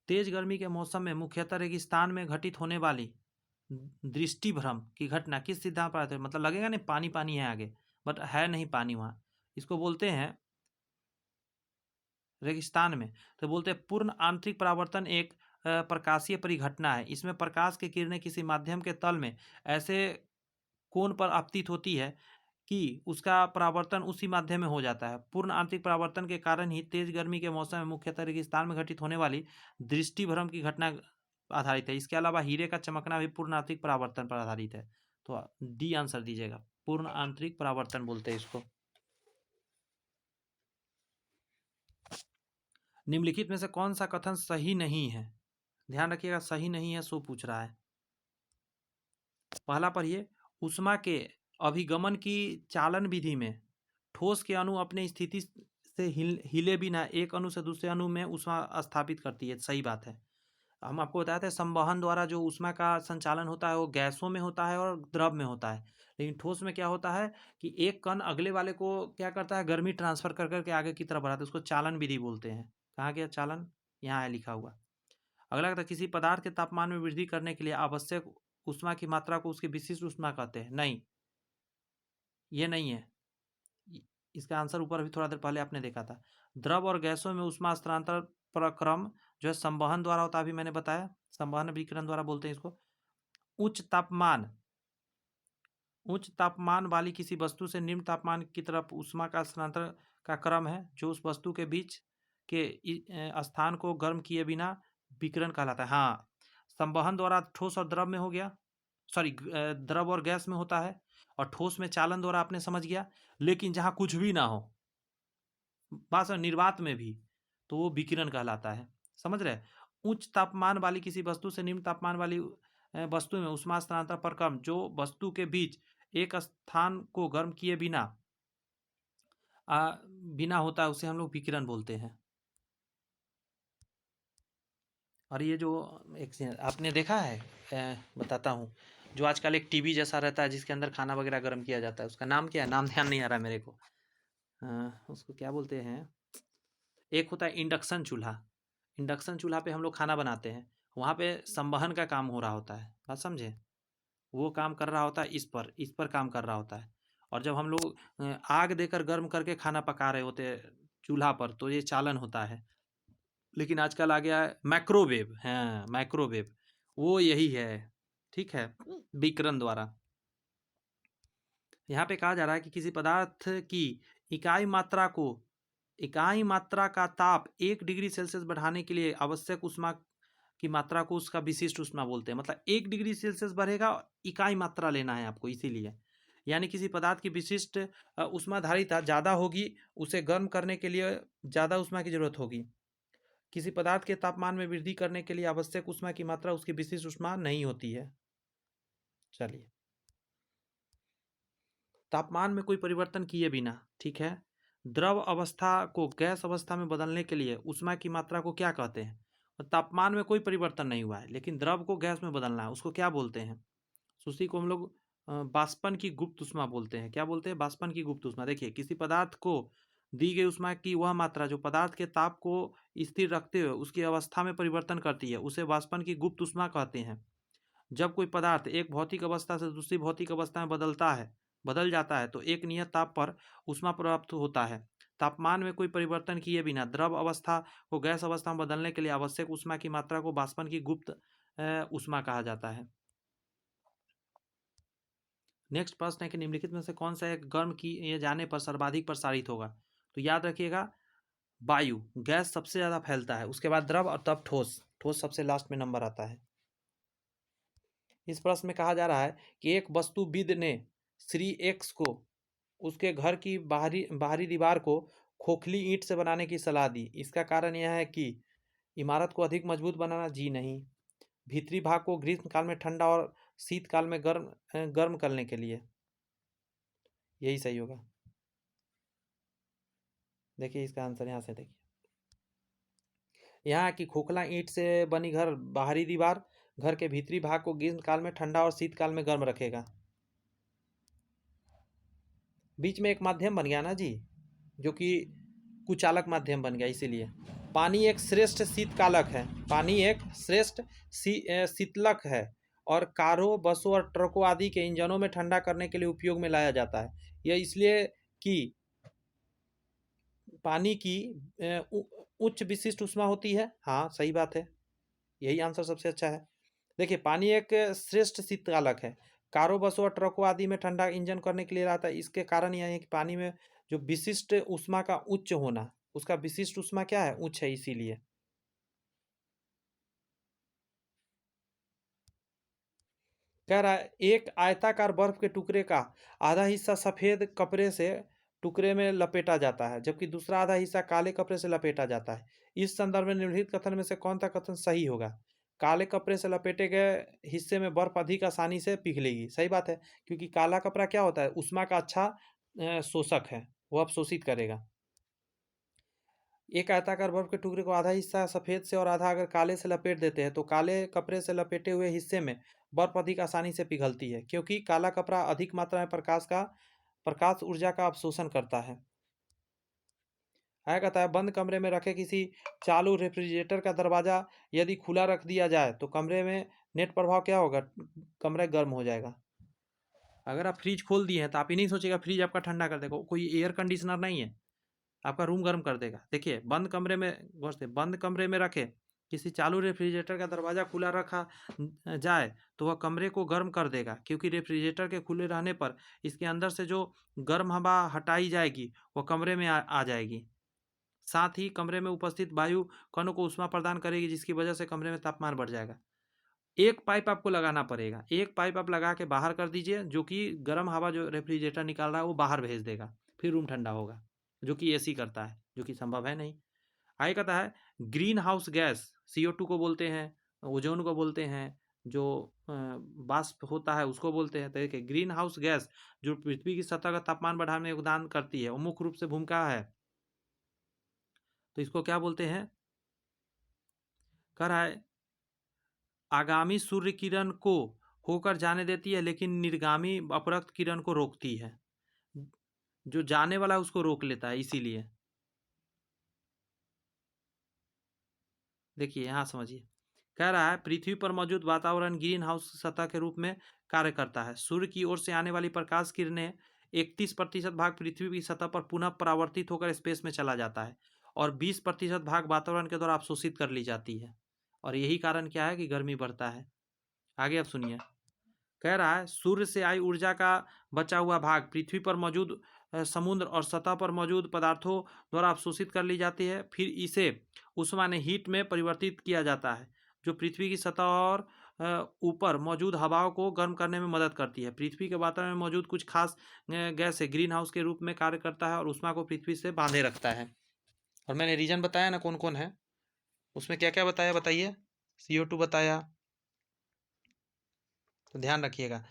तेज गर्मी के मौसम में मुख्यतः रेगिस्तान में घटित होने वाली दृष्टि भ्रम की घटना किस सिद्धांत पर आधारित है? मतलब लगेगा नहीं पानी पानी है आगे, बट है नहीं पानी वहाँ, इसको बोलते हैं रेगिस्तान में, तो बोलते हैं पूर्ण आंतरिक परावर्तन एक प्रकाशीय परिघटना है। इसमें प्रकाश की किरणें किसी माध्यम के तल में ऐसे कोण पर आपतित होती है कि उसका परावर्तन उसी माध्यम में हो जाता है। पूर्ण आंतरिक परावर्तन के कारण ही तेज गर्मी के मौसम में मुख्यतः रेगिस्तान में घटित होने वाली दृष्टि भ्रम की घटना आधारित है। इसके अलावा हीरे का चमकना भी पूर्ण आंतरिक परावर्तन पर आधारित है। तो डी आंसर दीजिएगा, पूर्ण आंतरिक परावर्तन बोलते हैं इसको। निम्नलिखित में से कौन सा कथन सही नहीं है? ध्यान रखिएगा, सही नहीं है सो पूछ रहा है। पहला पढ़िए, ऊष्मा के अभिगमन की चालन विधि में ठोस के अणु अपने स्थिति से हिले बिना एक अणु से दूसरे अणु में ऊष्मा स्थापित करती है, सही बात है। हम आपको बताए थे संवहन द्वारा जो ऊष्मा का संचालन होता है वो गैसों में होता है और द्रव में होता है, लेकिन ठोस में क्या होता है कि एक कण अगले वाले को क्या करता है, गर्मी ट्रांसफर कर करके आगे की तरफ बढ़ाता है, उसको चालन विधि बोलते हैं। कहाँ गया चालन? यहाँ है लिखा हुआ। अगला था किसी पदार्थ के तापमान में वृद्धि करने के लिए आवश्यक ऊष्मा की मात्रा को उसकी विशिष्ट ऊष्मा कहते हैं। नहीं, ये नहीं है, इसका आंसर ऊपर भी थोड़ा देर पहले आपने देखा था। द्रव और गैसों में ऊष्मा हस्तांतरण प्रक्रम जो है संवहन द्वारा होता है, अभी मैंने बताया, संवहन विकिरण द्वारा बोलते हैं इसको। उच्च तापमान वाली किसी वस्तु से निम्न तापमान की तरफ ऊष्मा का स्थानांतरण का क्रम है जो उस वस्तु के बीच के स्थान को गर्म किए बिना विकिरण कहलाता है। हाँ, संवहन द्वारा ठोस और द्रव में हो गया, सॉरी द्रव और गैस में होता है, और ठोस में चालन द्वारा आपने समझ गया। लेकिन जहाँ कुछ भी ना हो, बात निर्वात में भी, तो वो विकिरण कहलाता है। समझ रहे? उच्च तापमान वाली किसी वस्तु से निम्न तापमान वाली वस्तु में ऊष्मा स्थानांतरण प्रक्रम जो वस्तु के बीच एक स्थान को गर्म किए बिना होता है, उसे हम लोग विकिरण बोलते हैं। और ये जो एक आपने देखा है, बताता हूँ, जो आजकल एक टीवी जैसा रहता है जिसके अंदर खाना वगैरह गर्म किया जाता है, उसका नाम क्या है? नाम ध्यान नहीं आ रहा मेरे को। उसको क्या बोलते हैं? एक होता है इंडक्शन चूल्हा। इंडक्शन चूल्हा पे हम लोग खाना बनाते हैं, वहाँ पे संवहन का काम हो रहा होता है, बात समझे? वो काम कर रहा होता है, इस पर काम कर रहा होता है। और जब हम लोग आग देकर गर्म करके खाना पका रहे होते हैं चूल्हा पर, तो ये चालन होता है। लेकिन आजकल आ गया है माइक्रोवेव। हाँ, माइक्रोवेव, वो यही है। ठीक है, विकिरण द्वारा। यहाँ पे कहा जा रहा है कि किसी पदार्थ की इकाई मात्रा का ताप 1 डिग्री सेल्सियस बढ़ाने के लिए आवश्यक ऊष्मा की मात्रा को उसका विशिष्ट ऊष्मा बोलते हैं। मतलब 1 डिग्री सेल्सियस बढ़ेगा, इकाई मात्रा लेना है आपको, इसीलिए। यानी किसी पदार्थ की विशिष्ट ऊष्माधारिता ज़्यादा होगी, उसे गर्म करने के लिए ज़्यादा ऊष्मा की जरूरत होगी। किसी पदार्थ के तापमान में वृद्धि करने के लिए आवश्यक ऊष्मा की मात्रा उसकी विशिष्ट ऊष्मा नहीं होती है। चलिए, तापमान में कोई परिवर्तन किए बिना, ठीक है, द्रव अवस्था को गैस अवस्था में बदलने के लिए ऊष्मा की मात्रा को क्या कहते हैं? तापमान में कोई परिवर्तन नहीं हुआ है, लेकिन द्रव को गैस में बदलना है, उसको क्या बोलते हैं? उसी को हम लोग बाष्पन की गुप्त ऊष्मा बोलते हैं। क्या बोलते हैं? बाष्पन की गुप्त ऊष्मा। देखिए, किसी पदार्थ को दी गई ऊष्मा की वह मात्रा जो पदार्थ के ताप को स्थिर रखते हुए उसकी अवस्था में परिवर्तन करती है, उसे बाष्पन की गुप्त ऊष्मा कहते हैं। जब कोई पदार्थ एक भौतिक अवस्था से दूसरी भौतिक अवस्था में बदल जाता है, तो एक नियत ताप पर ऊष्मा प्राप्त होता है। तापमान में कोई परिवर्तन किए बिना द्रव अवस्था को गैस अवस्था में बदलने के लिए आवश्यक ऊष्मा की मात्रा को बाष्पन की गुप्त ऊष्मा कहा जाता है। नेक्स्ट प्रश्न है कि निम्नलिखित में से कौन सा एक गर्म किए जाने पर सर्वाधिक प्रसारित होगा? तो याद रखिएगा, वायु, गैस सबसे ज़्यादा फैलता है, उसके बाद द्रव और तब ठोस। ठोस सबसे लास्ट में नंबर आता है। इस प्रश्न में कहा जा रहा है कि एक वस्तुविद ने श्री एक्स को उसके घर की बाहरी बाहरी दीवार को खोखली ईंट से बनाने की सलाह दी। इसका कारण यह है कि इमारत को अधिक मजबूत बनाना, जी नहीं। भीतरी भाग को ग्रीष्म काल में ठंडा और शीतकाल में गर्म करने के लिए, यही सही होगा। देखिए इसका आंसर यहाँ से देखिए, यहाँ की खोखला ईंट से बनी घर बाहरी दीवार घर के भीतरी भाग को ग्रीष्म काल में ठंडा और शीतकाल में गर्म रखेगा। बीच में एक माध्यम बन गया ना जी, जो कि कुचालक माध्यम बन गया, इसीलिए। पानी एक श्रेष्ठ शीतकालक है। पानी एक श्रेष्ठ शीतलक है और कारों, बसों और ट्रकों आदि के इंजनों में ठंडा करने के लिए उपयोग में लाया जाता है। यह इसलिए कि पानी की उच्च विशिष्ट ऊष्मा होती है। हाँ, सही बात है, यही आंसर सबसे अच्छा है। देखिए, पानी एक श्रेष्ठ शीतकालक है, कारों, बसों और ट्रकों आदि में ठंडा इंजन करने के लिए लाता है। इसके कारण यह है कि पानी में जो विशिष्ट ऊष्मा का उच्च होना, उसका विशिष्ट ऊष्मा क्या है? उच्च है, इसीलिए। कह रहा है एक आयताकार बर्फ के टुकड़े का आधा हिस्सा सफ़ेद कपड़े से टुकड़े में लपेटा जाता है, जबकि दूसरा आधा हिस्सा काले कपड़े से लपेटा जाता है। इस संदर्भ में निम्नलिखित कथन में से कौन सा कथन सही होगा? काले कपड़े से लपेटे गए हिस्से में बर्फ अधिक आसानी से पिघलेगी। सही बात है, क्योंकि काला कपड़ा क्या होता है? ऊष्मा का अच्छा शोषक है, वो अवशोषित करेगा। एक आयताकार बर्फ के टुकड़े को आधा हिस्सा सफ़ेद से और आधा अगर काले से लपेट देते हैं, तो काले कपड़े से लपेटे हुए हिस्से में बर्फ अधिक आसानी से पिघलती है, क्योंकि काला कपड़ा अधिक मात्रा में प्रकाश ऊर्जा का अवशोषण करता है। आया कहता है बंद कमरे में रखे किसी चालू रेफ्रिजरेटर का दरवाज़ा यदि खुला रख दिया जाए तो कमरे में नेट प्रभाव क्या होगा? कमरा गर्म हो जाएगा। अगर आप फ्रिज खोल दिए हैं तो आप ये नहीं सोचेगा फ्रिज आपका ठंडा कर देगा, कोई एयर कंडीशनर नहीं है आपका रूम गर्म कर देगा। देखिए बंद कमरे में, गौर से बंद कमरे में रखे किसी चालू रेफ्रिजरेटर का दरवाज़ा खुला रखा जाए तो वह कमरे को गर्म कर देगा, क्योंकि रेफ्रिजरेटर के खुले रहने पर इसके अंदर से जो गर्म हवा हटाई जाएगी वह कमरे में आ जाएगी। साथ ही कमरे में उपस्थित वायु कणों को ऊष्मा प्रदान करेगी, जिसकी वजह से कमरे में तापमान बढ़ जाएगा। एक पाइप आपको लगाना पड़ेगा, एक पाइप आप लगा के बाहर कर दीजिए, जो कि गर्म हवा जो रेफ्रिजरेटर निकाल रहा है वो बाहर भेज देगा, फिर रूम ठंडा होगा, जो कि एसी करता है, जो कि संभव है नहीं। आगे कहता है ग्रीन हाउस गैस, CO2 को बोलते हैं, ओजोन को बोलते हैं, जो वाष्प होता है उसको बोलते हैं। तो देखिए ग्रीन हाउस गैस जो पृथ्वी की सतह का तापमान बढ़ाने में योगदान करती है, वो मुख्य रूप से भूमिका है, तो इसको क्या बोलते हैं, कह रहा है आगामी सूर्य किरण को होकर जाने देती है, लेकिन निर्गामी अपरक्त किरण को रोकती है। जो जाने वाला है उसको रोक लेता है, इसीलिए। देखिए यहाँ समझिए, कह रहा है पृथ्वी पर मौजूद वातावरण ग्रीन हाउस सतह के रूप में कार्य करता है। सूर्य की ओर से आने वाली प्रकाश किरणें 31% भाग पृथ्वी की सतह पर पुनः परावर्तित होकर स्पेस में चला जाता है और 20% भाग वातावरण के द्वारा अवशोषित कर ली जाती है, और यही कारण क्या है कि गर्मी बढ़ता है। आगे अब सुनिए, कह रहा है सूर्य से आई ऊर्जा का बचा हुआ भाग पृथ्वी पर मौजूद समुद्र और सतह पर मौजूद पदार्थों द्वारा अवशोषित कर ली जाती है, फिर इसे उष्मा ने हीट में परिवर्तित किया जाता है, जो पृथ्वी की सतह और ऊपर मौजूद हवाओं को गर्म करने में मदद करती है। पृथ्वी के वातावरण में मौजूद कुछ खास गैस ग्रीन हाउस के रूप में कार्य करता है और उष्मा को पृथ्वी से बांधे रखता है। और मैंने रीजन बताया ना कौन कौन है, उसमें क्या क्या बताया बताइए। CO2 बताया, तो ध्यान रखिएगा।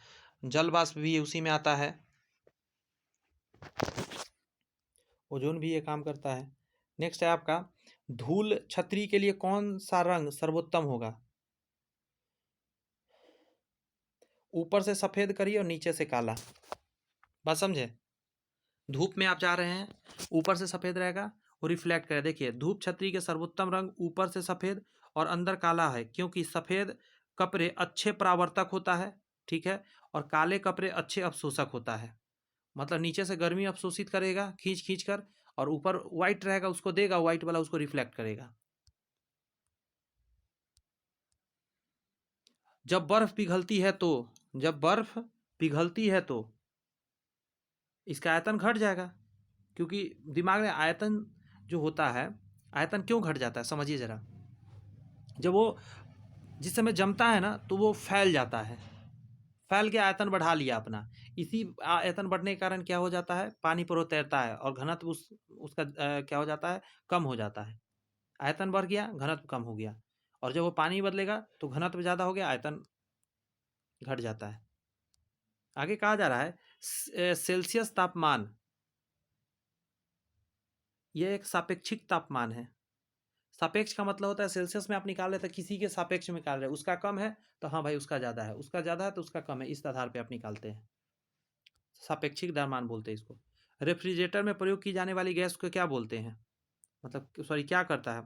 जल वाष्प भी उसी में आता है, ओजोन भी ये काम करता है। नेक्स्ट है आपका धूल छतरी के लिए कौन सा रंग सर्वोत्तम होगा। ऊपर से सफेद करिए और नीचे से काला, बात समझे। धूप में आप जा रहे हैं, ऊपर से सफेद रहेगा और रिफ्लेक्ट करे। देखिए धूप छतरी के सर्वोत्तम रंग ऊपर से सफेद और अंदर काला है, क्योंकि सफेद कपड़े अच्छे परावर्तक होता है, ठीक है, और काले कपड़े अच्छे अवशोषक होता है। मतलब नीचे से गर्मी अवशोषित करेगा खींच खींच कर, और ऊपर व्हाइट रहेगा उसको देगा, व्हाइट वाला उसको रिफ्लेक्ट करेगा। जब बर्फ पिघलती है तो, जब बर्फ पिघलती है तो इसका आयतन घट जाएगा, क्योंकि दिमाग में आयतन जो होता है, आयतन क्यों घट जाता है समझिए ज़रा। जब वो जिस समय जमता है ना तो वो फैल जाता है, फैल के आयतन बढ़ा लिया अपना। इसी आयतन बढ़ने के कारण क्या हो जाता है, पानी पर वो तैरता है और घनत्व उसका क्या हो जाता है, कम हो जाता है। आयतन बढ़ गया, घनत्व कम हो गया, और जब वो पानी बदलेगा तो घनत्व ज़्यादा हो गया, आयतन घट जाता है। आगे कहा जा रहा है सेल्सियस तापमान, यह एक सापेक्षिक तापमान है। सापेक्ष का मतलब होता है सेल्सियस में आप निकाल रहे थे, किसी के सापेक्ष में निकाल रहे, उसका कम है तो हाँ भाई उसका ज़्यादा है, उसका ज़्यादा है तो उसका कम है, इस आधार पे आप निकालते हैं। सापेक्षिक द्रव्यमान बोलते हैं इसको। रेफ्रिजरेटर में प्रयोग की जाने वाली गैस को क्या बोलते हैं, मतलब सॉरी क्या करता है।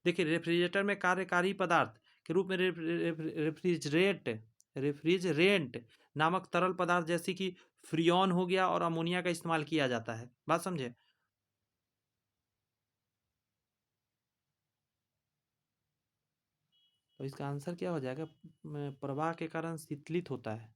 देखिए रेफ्रिजरेटर में कार्यकारी पदार्थ के रूप में रेफ्रिजरेंट नामक तरल पदार्थ जैसे कि फ्रियोन हो गया और अमोनिया का इस्तेमाल किया जाता है, बात समझे। तो इसका आंसर क्या हो जाएगा, प्रवाह के कारण शीतलित होता है।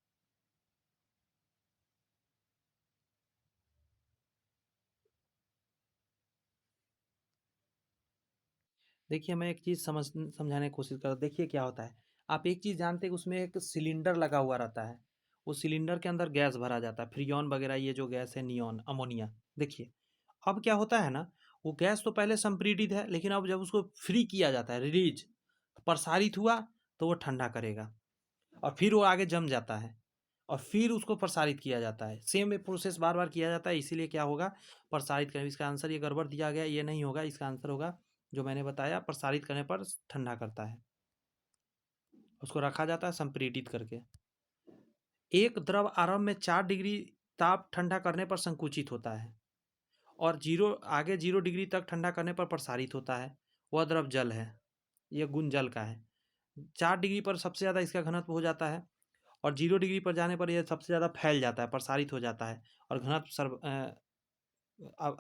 देखिए मैं एक चीज़ समझाने की कोशिश कर रहा हूँ। देखिए क्या होता है, आप एक चीज़ जानते हैं कि उसमें एक सिलेंडर लगा हुआ रहता है, उस सिलेंडर के अंदर गैस भरा जाता है, फ्रियोन वगैरह ये जो गैस है, नियॉन अमोनिया। देखिए अब क्या होता है ना, वो गैस तो पहले संपीड़ित है, लेकिन अब जब उसको फ्री किया जाता है, रिलीज प्रसारित हुआ, तो वो ठंडा करेगा और फिर वो आगे जम जाता है और फिर उसको प्रसारित किया जाता है। सेम प्रोसेस बार बार किया जाता है, इसीलिए क्या होगा, प्रसारित करें। इसका आंसर ये गड़बड़ दिया गया, ये नहीं होगा, इसका आंसर होगा जो मैंने बताया, प्रसारित करने पर ठंडा करता है, उसको रखा जाता है संपीड़ित करके। एक द्रव आरंभ में 4 डिग्री ताप ठंडा करने पर संकुचित होता है और 0 डिग्री तक ठंडा करने पर प्रसारित होता है, वह द्रव जल है। यह गुण जल का है। 4 डिग्री पर सबसे ज़्यादा इसका घनत्व हो जाता है और 0 डिग्री पर जाने पर यह सबसे ज़्यादा फैल जाता है, प्रसारित हो जाता है और घनत्व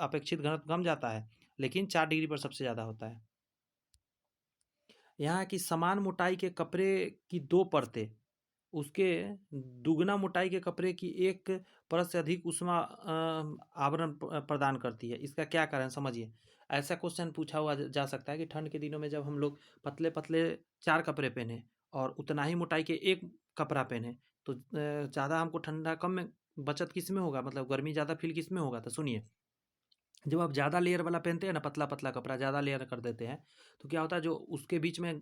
अपेक्षित घनत्व कम जाता है, लेकिन 4 डिग्री पर सबसे ज़्यादा होता है। यहाँ की समान मोटाई के कपड़े की 2 परतें उसके दुगना मोटाई के कपड़े की एक परत से अधिक ऊष्मा आवरण प्रदान करती है। इसका क्या कारण समझिए। ऐसा क्वेश्चन पूछा हुआ जा सकता है कि ठंड के दिनों में जब हम लोग पतले पतले 4 कपड़े पहने और उतना ही मोटाई के एक कपड़ा पहने तो ज़्यादा हमको ठंडा कम में बचत किस में होगा, मतलब गर्मी ज़्यादा फील किस में होगा। तो सुनिए, जब आप ज़्यादा लेयर वाला पहनते हैं ना, पतला पतला कपड़ा ज़्यादा लेयर कर देते हैं, तो क्या होता है, जो उसके बीच में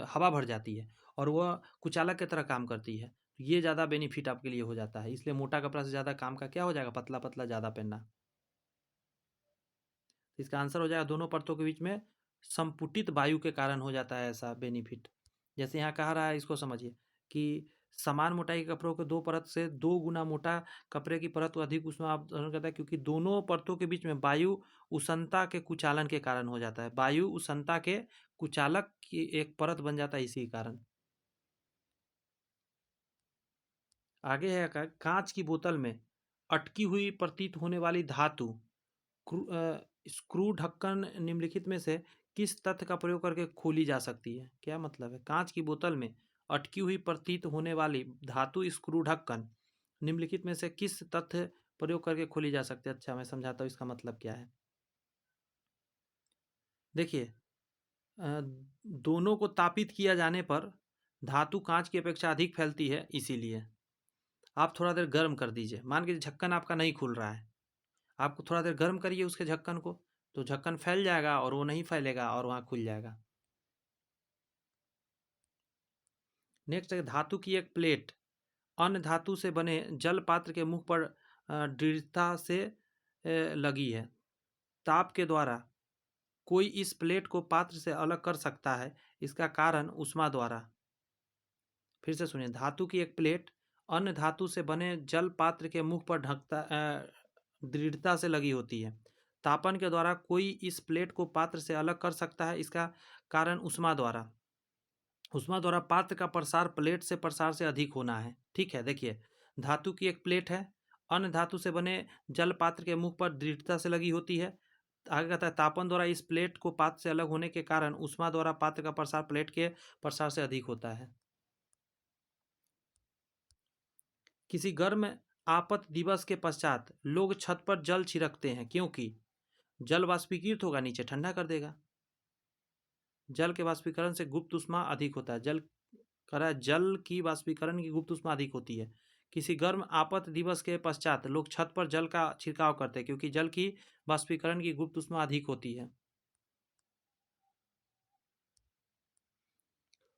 हवा भर जाती है और वह कुचालक की तरह काम करती है। ये ज़्यादा बेनिफिट आपके लिए हो जाता है, इसलिए मोटा कपड़ा से ज़्यादा काम का क्या हो जाएगा, पतला पतला ज़्यादा पहनना। इसका आंसर हो जाएगा दोनों परतों के बीच में संपुटित वायु के कारण हो जाता है ऐसा बेनिफिट। जैसे यहाँ कहा रहा है, इसको समझिए कि समान मोटाई के कपड़ों के 2 परत से 2 गुना मोटा कपड़े की परत को अधिक ऊष्मा अवधारण करता है, क्योंकि दोनों परतों के बीच में वायु उष्णता के कुचालन के कारण हो जाता है। वायु उष्णता के कुचालक की एक परत बन जाता है इसी कारण। आगे है कांच की बोतल में अटकी हुई प्रतीत होने वाली धातु स्क्रू ढक्कन निम्नलिखित में से किस तथ्य का प्रयोग करके खोली जा सकती है। क्या मतलब है, कांच की बोतल में अटकी हुई प्रतीत होने वाली धातु स्क्रू ढक्कन निम्नलिखित में से किस तथ्य प्रयोग करके खोली जा सकती है। अच्छा, मैं समझाता हूँ इसका मतलब क्या है। देखिए, दोनों को तापित किया जाने पर धातु कांच की अपेक्षा अधिक फैलती है, इसीलिए आप थोड़ा देर गर्म कर दीजिए। मान के ढक्कन आपका नहीं खुल रहा है, आपको थोड़ा देर गर्म करिए उसके ढक्कन को, तो ढक्कन फैल जाएगा और वो नहीं फैलेगा और वहाँ खुल जाएगा। नेक्स्ट है, धातु की एक प्लेट अन्य धातु से बने जल पात्र के मुख पर दृढ़ता से लगी है। ताप के द्वारा कोई इस प्लेट को पात्र से अलग कर सकता है, इसका कारण ऊष्मा द्वारा। फिर से सुनिए, धातु की एक प्लेट अन्य धातु से बने जल पात्र के मुख पर दृढ़ता से लगी होती है। तापन के द्वारा कोई इस प्लेट को पात्र से अलग कर सकता है, इसका कारण ऊष्मा द्वारा। ऊष्मा द्वारा पात्र का प्रसार प्लेट से प्रसार से अधिक होना है। ठीक है, देखिए, धातु की एक प्लेट है, अन्य धातु से बने जल पात्र के मुख पर दृढ़ता से लगी होती है। आगे कहता है, तापन द्वारा इस प्लेट को पात्र से अलग होने के कारण ऊष्मा द्वारा पात्र का प्रसार प्लेट के प्रसार से अधिक होता है। किसी गर्म आपत दिवस के पश्चात लोग छत पर जल छिड़कते हैं, क्योंकि जल वाष्पीकृत होगा, नीचे ठंडा कर देगा। जल के वाष्पीकरण से गुप्त ऊष्मा अधिक होता है। जल की वाष्पीकरण की गुप्त ऊष्मा अधिक होती है। किसी गर्म आपत दिवस के पश्चात लोग छत पर जल का छिड़काव करते हैं, क्योंकि जल की वाष्पीकरण की गुप्त ऊष्मा अधिक होती है।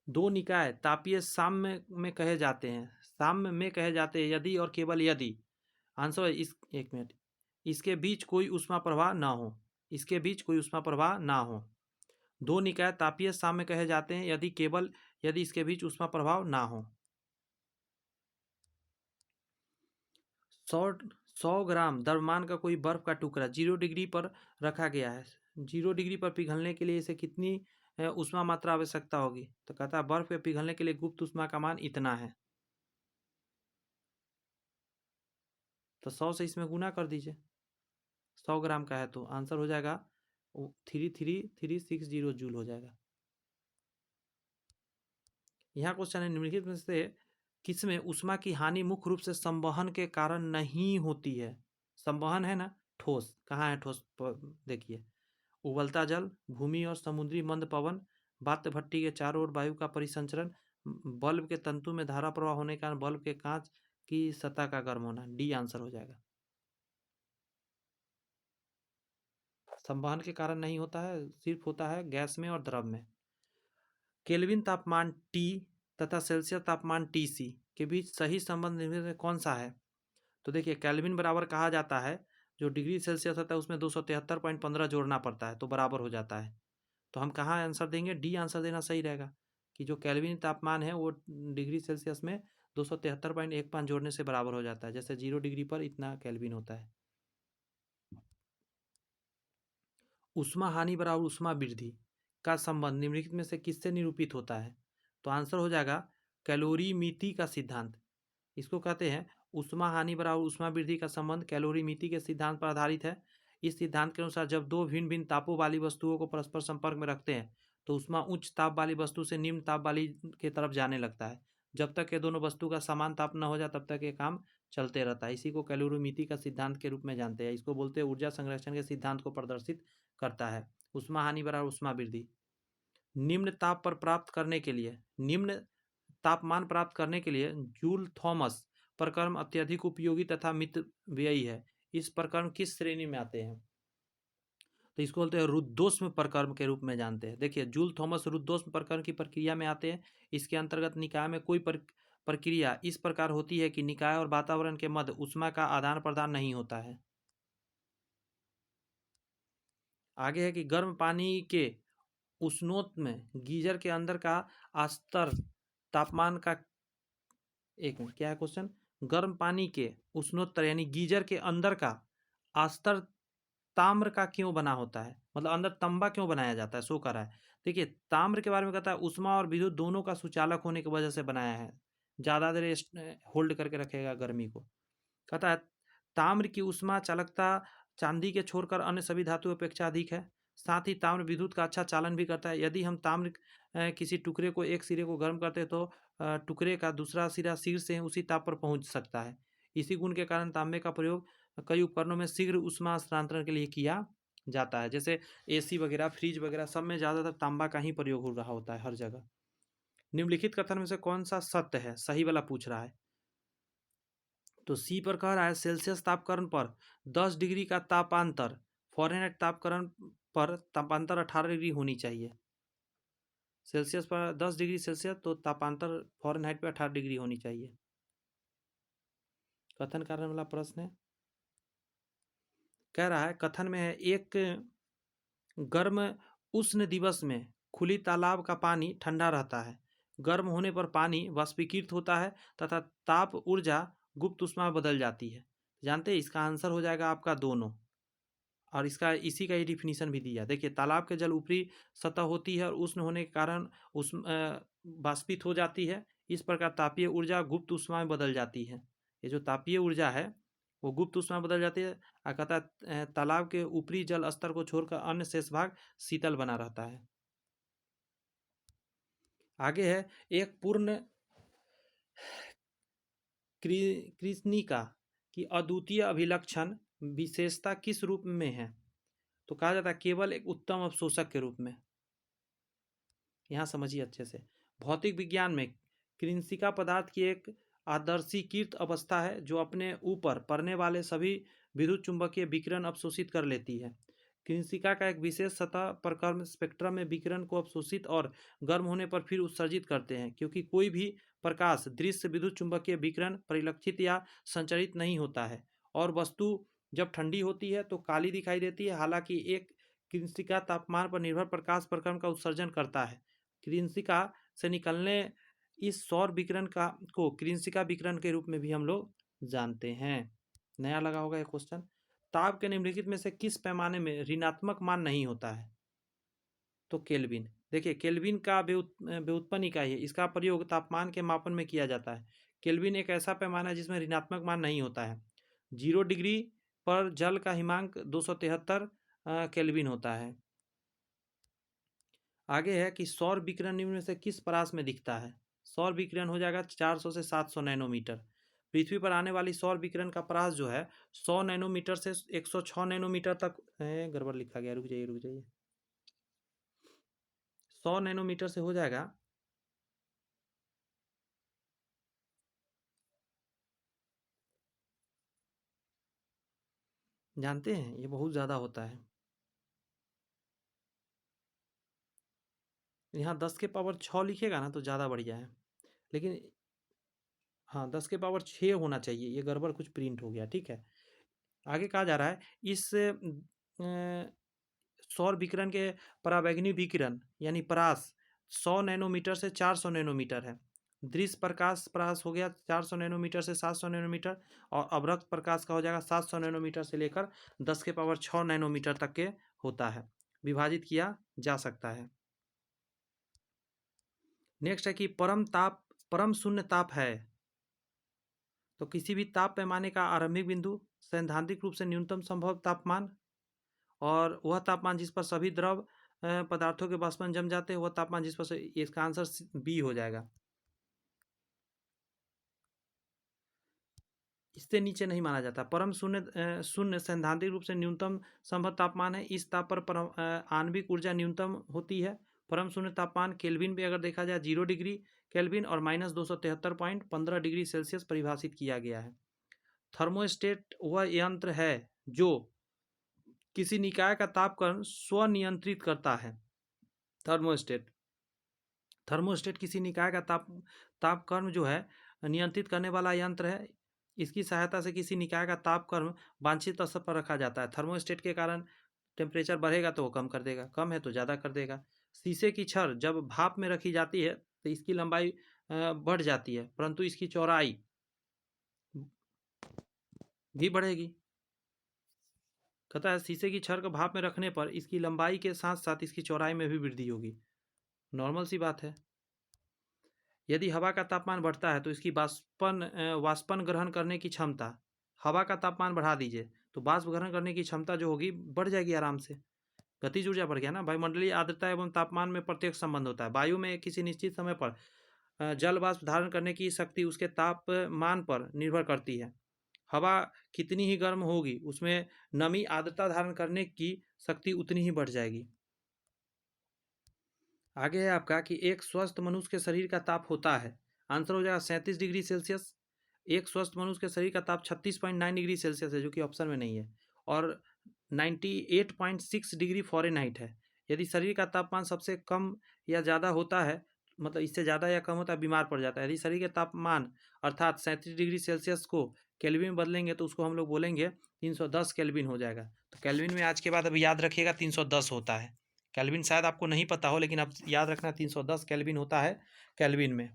दो निकाय तापीय साम्य में कहे जाते हैं। साम्य में कहे जाते हैं यदि और केवल यदि, आंसर है इस, एक मिनट, इसके बीच कोई ऊष्मा प्रवाह ना हो। इसके बीच कोई ऊष्मा प्रवाह ना हो। दो निकाय तापीय साम्य कहे जाते हैं यदि केवल यदि इसके बीच ऊष्मा प्रभाव ना हो। 100 ग्राम द्रव्यमान का कोई बर्फ का टुकड़ा 0 डिग्री पर रखा गया है। 0 डिग्री पर पिघलने के लिए इसे कितनी ऊष्मा मात्रा आवश्यकता होगी। तो कहता है बर्फ के पिघलने के लिए गुप्त ऊष्मा का मान इतना है। तो 100 से इसमें गुना कर दीजिए, 100 ग्राम का है तो आंसर हो जाएगा 3330 जूल हो जाएगा। यहाँ क्वेश्चन है, निम्नलिखित में से किसमें ऊष्मा की हानि मुख्य रूप से संवहन के कारण नहीं होती है। संवहन है ना, ठोस, कहाँ है ठोस, देखिए, उबलता जल, भूमि और समुद्री मंद पवन, बात्य भट्टी के चारों ओर वायु का परिसंचरण, बल्ब के तंतु में धारा प्रवाह होने के कारण बल्ब के कांच की सतह का गर्म होना। डी आंसर हो जाएगा। संवहन के कारण नहीं होता है, सिर्फ होता है गैस में और द्रव में। केल्विन तापमान T तथा सेल्सियस तापमान TC के बीच सही संबंध निम्नलिखित में कौन सा है। तो देखिए, केल्विन बराबर कहा जाता है, जो डिग्री सेल्सियस होता है उसमें 273.15 जोड़ना पड़ता है तो बराबर हो जाता है। तो हम कहाँ आंसर देंगे, डी आंसर देना सही रहेगा कि जो केल्विन तापमान है वो डिग्री सेल्सियस में 273.15 जोड़ने से बराबर हो जाता है। जैसे 0 डिग्री पर इतना केल्विन होता है। ऊष्मा हानि बराबर ऊष्मा वृद्धि का संबंध निम्नलिखित में से किससे निरूपित होता है। तो आंसर हो जाएगा कैलोरीमीति का सिद्धांत, इसको कहते हैं ऊष्मा हानि बराबर ऊष्मा वृद्धि का संबंध कैलोरीमीति के सिद्धांत पर आधारित है। इस सिद्धांत के अनुसार जब दो भिन्न भिन्न तापों वाली वस्तुओं को परस्पर संपर्क में रखते हैं तो ऊष्मा उच्च ताप वाली वस्तु से निम्न ताप वाली की तरफ जाने लगता है। जब तक ये दोनों वस्तु का समान ताप न हो जाए तब तक ये काम चलते रहता है। इसी को कैलोरीमीति का सिद्धांत के रूप में जानते हैं। इसको बोलते हैं ऊर्जा संरक्षण के सिद्धांत को प्रदर्शित करता है। ऊष्मा हानि बराबर ऊष्मा वृद्धि। निम्न ताप पर प्राप्त करने के लिए निम्न तापमान प्राप्त करने के लिए जूल थॉमस प्रक्रम अत्यधिक उपयोगी तथा मितव्ययी है। इस प्रक्रम किस श्रेणी में आते हैं? तो इसको बोलते हैं रुद्धोष्म प्रक्रम के रूप में जानते हैं। देखिए, जूल थॉमस रुद्धोष्म प्रक्रम की प्रक्रिया में आते हैं। इसके अंतर्गत निकाय में कोई प्रक्रिया इस प्रकार होती है कि निकाय और वातावरण के मध्य ऊष्मा का आदान प्रदान नहीं होता है। आगे है कि गर्म पानी के उष्णोत्तर में गीजर के अंदर का स्तर तापमान का, एक मिनट, क्या है क्वेश्चन? गर्म पानी के उष्णोत्तर यानी गीजर के अंदर का स्तर ताम्र का क्यों बना होता है, मतलब अंदर तांबा क्यों बनाया जाता है, शो कर रहा है। देखिए, ताम्र के बारे में कहता है ऊष्मा और विद्युत दोनों का सुचालक होने की वजह से बनाया है, ज़्यादा देर होल्ड करके रखेगा गर्मी को। कहता है ताम्र की ऊष्मा चालकता चांदी के छोड़कर अन्य सभी धातुओं अपेक्षा अधिक है। साथ ही ताम्र विद्युत का अच्छा चालन भी करता है। यदि हम ताम्र किसी टुकड़े को एक सिरे को गर्म करते हैं तो टुकड़े का दूसरा सिरा शीर्ष से उसी ताप पर पहुंच सकता है। इसी गुण के कारण तांबे का प्रयोग कई उपकरणों में शीघ्र ऊष्मा हस्तांतरण के लिए किया जाता है। जैसे एसी वगैरह, फ्रिज वगैरह सब में ज़्यादातर तांबा का ही प्रयोग हो रहा होता है हर जगह। निम्नलिखित कथन में से कौन सा सत्य है, सही वाला पूछ रहा है। तो सी पर कह रहा है सेल्सियस तापकरण पर 10 डिग्री का तापांतर फ़ारेनहाइट तापकरण पर तापांतर 18 डिग्री होनी चाहिए। सेल्सियस पर 10 डिग्री सेल्सियस तो तापांतर फ़ारेनहाइट पर 18 डिग्री होनी चाहिए। कथन कारण वाला प्रश्न है। कह रहा है कथन में है एक गर्म उष्ण दिवस में खुली तालाब का पानी ठंडा रहता है। गर्म होने पर पानी वाष्पीकृत होता है तथा ताप ऊर्जा गुप्त ऊष्मा में बदल जाती है। जानते हैं इसका आंसर हो जाएगा आपका दोनों, और इसका इसी का ही डिफिनीशन भी दिया। देखिए, तालाब के जल ऊपरी सतह होती है और उष्ण होने के कारण वाष्पित हो जाती है। इस प्रकार तापीय ऊर्जा गुप्त ऊष्मा में बदल जाती है। ये जो तापीय ऊर्जा है वो गुप्त ऊष्मा में बदल जाती है। कहता तालाब के ऊपरी जल स्तर को छोड़कर अन्य शेष भाग शीतल बना रहता है। आगे है एक पूर्ण कृष्णिका की अद्वितीय अभिलक्षण विशेषता किस रूप में है? तो कहा जाता है केवल एक उत्तम अवशोषक के रूप में। यहाँ समझिए अच्छे से। भौतिक विज्ञान में कृंशिका पदार्थ की एक आदर्शीकृत अवस्था है जो अपने ऊपर पड़ने वाले सभी विद्युत चुंबकीय विकिरण अवशोषित कर लेती है। कृंशिका का एक विशेष सतह प्रकर्म स्पेक्ट्रम में विकिरण को अवशोषित और गर्म होने पर फिर उत्सर्जित करते हैं। क्योंकि कोई भी प्रकाश दृश्य विद्युत चुंबकीय विकिरण परिलक्षित या संचरित नहीं होता है और वस्तु जब ठंडी होती है तो काली दिखाई देती है। हालांकि एक कृंशिका तापमान पर निर्भर प्रकाश प्रकरण का उत्सर्जन करता है। कृंशिका से निकलने इस सौर विकिरण का को कृंशिका विकिरण के रूप में भी हम लोग जानते हैं। नया लगा होगा ये क्वेश्चन। ताप के निम्नलिखित में से किस पैमाने में ऋणात्मक मान नहीं होता है? तो केल्विन। देखिए, केल्विन का व्युत्पन्न इकाई है। इसका प्रयोग तापमान के मापन में किया जाता है। केल्विन एक ऐसा पैमाना है जिसमें ऋणात्मक मान नहीं होता है। 0 डिग्री पर जल का हिमांक 273 केल्विन होता है। आगे है कि सौर विकिरण निम्न में से किस परास में दिखता है? सौर विकिरण हो जाएगा 400 से 700 नैनोमीटर। पृथ्वी पर आने वाली सौर विकिरण का परास जो है 100 नैनोमीटर से 106 नैनोमीटर तक गड़बड़ लिखा गया, रुक जाइए 100 नैनोमीटर से हो जाएगा जानते हैं ये बहुत ज़्यादा होता है। यहाँ 10 के पावर 6 लिखेगा ना तो ज़्यादा बढ़िया है, लेकिन हाँ 10 के पावर 6 होना चाहिए। ये गड़बड़ कुछ प्रिंट हो गया, ठीक है। आगे कहा जा रहा है इस सौर विकिरण के परावैंगनी विकिरण यानी परास 100 नैनोमीटर से 400 नैनोमीटर है। दृश्य प्रकाश परास हो गया 400 नैनोमीटर से 700 नैनोमीटर, और अवरक्त प्रकाश का हो जाएगा 700 नैनोमीटर से लेकर 10 के पावर 6 नैनोमीटर तक के होता है, विभाजित किया जा सकता है। नेक्स्ट है कि परम ताप परम शून्य ताप है तो किसी भी ताप पैमाने का आरंभिक बिंदु सैद्धांतिक रूप से न्यूनतम संभव तापमान और वह तापमान जिस पर सभी द्रव पदार्थों के वाष्पन जम जाते हैं वह तापमान जिस पर से इसका आंसर बी हो जाएगा। इससे नीचे नहीं माना जाता। परम शून्य सैद्धांतिक रूप से न्यूनतम संभव तापमान है। इस ताप पर आणविक ऊर्जा न्यूनतम होती है। परम शून्य तापमान केल्विन पे अगर देखा जाए 0 डिग्री केल्विन और -273.15 डिग्री सेल्सियस परिभाषित किया गया है। थर्मोस्टेट वह यंत्र है जो किसी निकाय का तापक्रम स्वनियंत्रित करता है। थर्मोस्टेट थर्मोस्टेट किसी निकाय का तापक्रम जो है नियंत्रित करने वाला यंत्र है। इसकी सहायता से किसी निकाय का तापक्रम वांछित स्तर पर रखा जाता है। थर्मोस्टेट के कारण टेम्परेचर बढ़ेगा तो वो कम कर देगा, कम है तो ज़्यादा कर देगा। शीशे की छड़ जब भाप में रखी जाती है तो इसकी लंबाई बढ़ जाती है परंतु इसकी चौड़ाई भी बढ़ेगी। कहता है शीशे की छड़ को भाप में रखने पर इसकी लंबाई के साथ साथ इसकी चौड़ाई में भी वृद्धि होगी। नॉर्मल सी बात है। यदि हवा का तापमान बढ़ता है तो इसकी वाष्पन ग्रहण करने की क्षमता, हवा का तापमान बढ़ा दीजिए तो वाष्प ग्रहण करने की क्षमता जो होगी बढ़ जाएगी आराम से। गतिज ऊर्जा बढ़ गया ना। वायुमंडलीय आर्द्रता एवं तापमान में प्रत्यक्ष संबंध होता है। वायु में किसी निश्चित समय पर जल वाष्प धारण करने की शक्ति उसके तापमान पर निर्भर करती है। हवा कितनी ही गर्म होगी उसमें नमी आर्द्रता धारण करने की शक्ति उतनी ही बढ़ जाएगी। आगे है आपका कि एक स्वस्थ मनुष्य के शरीर का ताप होता है। आंसर हो जाएगा 37 डिग्री सेल्सियस। एक स्वस्थ मनुष्य के शरीर का ताप 36.9 डिग्री सेल्सियस है जो कि ऑप्शन में नहीं है और 98.6 डिग्री फ़ारेनहाइट है। यदि शरीर का तापमान सबसे कम या ज़्यादा होता है मतलब इससे ज़्यादा या कम होता है बीमार पड़ जाता है। यदि शरीर के तापमान अर्थात 37 डिग्री सेल्सियस को केल्विन में बदलेंगे तो उसको हम लोग बोलेंगे 310 केल्विन हो जाएगा। तो केल्विन में आज के बाद अब याद रखिएगा 310 होता है। केल्विन शायद आपको नहीं पता हो लेकिन अब याद रखना 310 केल्विन होता है केल्विन में,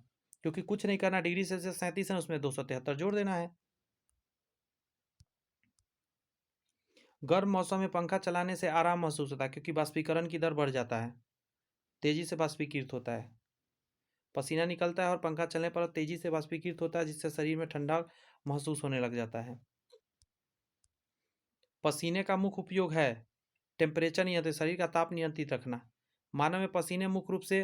क्योंकि कुछ नहीं करना। डिग्री सेल्सियस 37 है उसमें 273 जोड़ देना है। गर्म मौसम में पंखा चलाने से आराम महसूस होता है क्योंकि बाष्पीकरण की दर बढ़ जाता है, तेजी से बाष्पीकृत होता है। पसीना निकलता है और पंखा चलने पर तेजी से बाष्पीकृत होता है जिससे शरीर में ठंडा महसूस होने लग जाता है। पसीने का मुख्य उपयोग है टेम्परेचर नियंत्रण, शरीर का ताप नियंत्रित रखना। मानव में पसीने मुख्य रूप से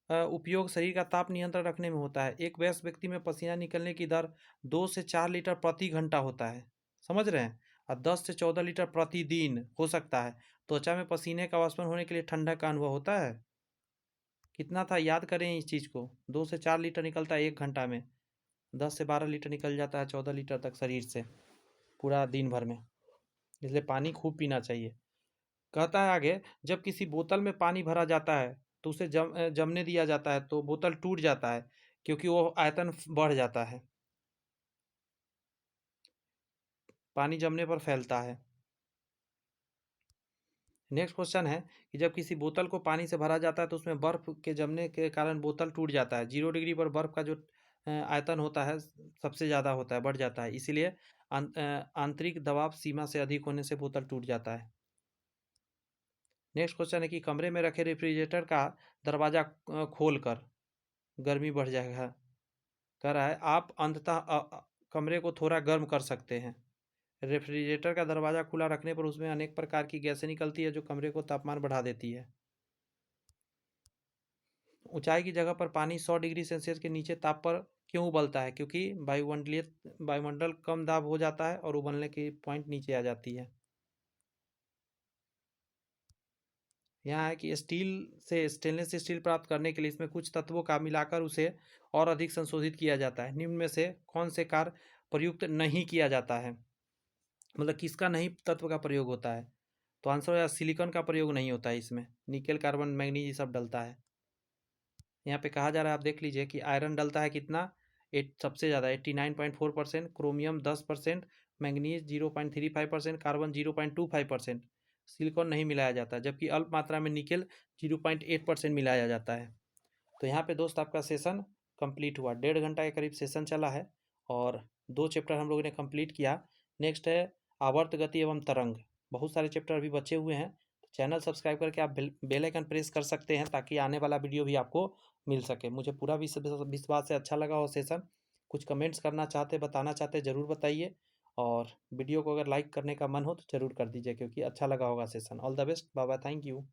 उपयोग शरीर का ताप नियंत्रण रखने में होता है। एक वयस्क व्यक्ति में पसीना निकलने की दर 2 से 4 लीटर प्रति घंटा होता है, समझ रहे हैं, और 10 से 14 लीटर प्रतिदिन हो सकता है। त्वचा में पसीने का वाष्पन होने के लिए ठंडक का अनुभव होता है। कितना था याद करें इस चीज़ को। 2 से 4 लीटर निकलता है 1 घंटा में, 10 से 12 लीटर निकल जाता है 14 लीटर तक शरीर से पूरा दिन भर में, इसलिए पानी खूब पीना चाहिए। कहता है आगे जब किसी बोतल में पानी भरा जाता है तो उसे जमने दिया जाता है तो बोतल टूट जाता है क्योंकि वो आयतन बढ़ जाता है, पानी जमने पर फैलता है। नेक्स्ट क्वेश्चन है कि जब किसी बोतल को पानी से भरा जाता है तो उसमें बर्फ़ के जमने के कारण बोतल टूट जाता है। 0 डिग्री पर बर्फ़ का जो आयतन होता है सबसे ज़्यादा होता है, बढ़ जाता है, इसीलिए आंतरिक दबाव सीमा से अधिक होने से बोतल टूट जाता है। नेक्स्ट क्वेश्चन है कि कमरे में रखे रेफ्रिजरेटर का दरवाज़ा खोल कर गर्मी बढ़ जाएगा। कह रहा है आप अंततः कमरे को थोड़ा गर्म कर सकते हैं। रेफ्रिजरेटर का दरवाज़ा खुला रखने पर उसमें अनेक प्रकार की गैसें निकलती है जो कमरे को तापमान बढ़ा देती है। ऊंचाई की जगह पर पानी 100 डिग्री सेल्सियस के नीचे ताप पर क्यों उबलता है? क्योंकि वायुमंडल कम दाब हो जाता है और उबलने की पॉइंट नीचे आ जाती है। यहाँ है कि स्टील से स्टेनलेस स्टील प्राप्त करने के लिए इसमें कुछ तत्वों का मिलाकर उसे और अधिक संशोधित किया जाता है। निम्न में से कौन से कार्य प्रयुक्त नहीं किया जाता है, मतलब किसका नहीं तत्व का प्रयोग होता है? तो आंसर है सिलिकॉन का प्रयोग नहीं होता है इसमें। निकेल, कार्बन, मैग्नीज ये सब डलता है। यहाँ पे कहा जा रहा है, आप देख लीजिए कि आयरन डलता है कितना, सबसे ज़्यादा 89.4%, क्रोमियम 10%, मैग्नीज 0.35%, कार्बन 0.25%। सिलिकॉन नहीं मिलाया जाता, जबकि अल्प मात्रा में निकेल 0.8% मिलाया जाता है। तो यहाँ पे दोस्त आपका सेशन कंप्लीट हुआ। 1.5 घंटा के करीब सेशन चला है और 2 चैप्टर हम लोगों ने कंप्लीट किया। नेक्स्ट है आवर्त गति एवं तरंग। बहुत सारे चैप्टर अभी बचे हुए हैं। चैनल सब्सक्राइब करके आप बेल आइकन प्रेस कर सकते हैं ताकि आने वाला वीडियो भी आपको मिल सके। मुझे पूरा विश्वास है अच्छा लगा हो सेशन। कुछ कमेंट्स करना चाहते, बताना चाहते ज़रूर बताइए, और वीडियो को अगर लाइक करने का मन हो तो ज़रूर कर दीजिए, क्योंकि अच्छा लगा होगा session. All the best, bye bye, thank you.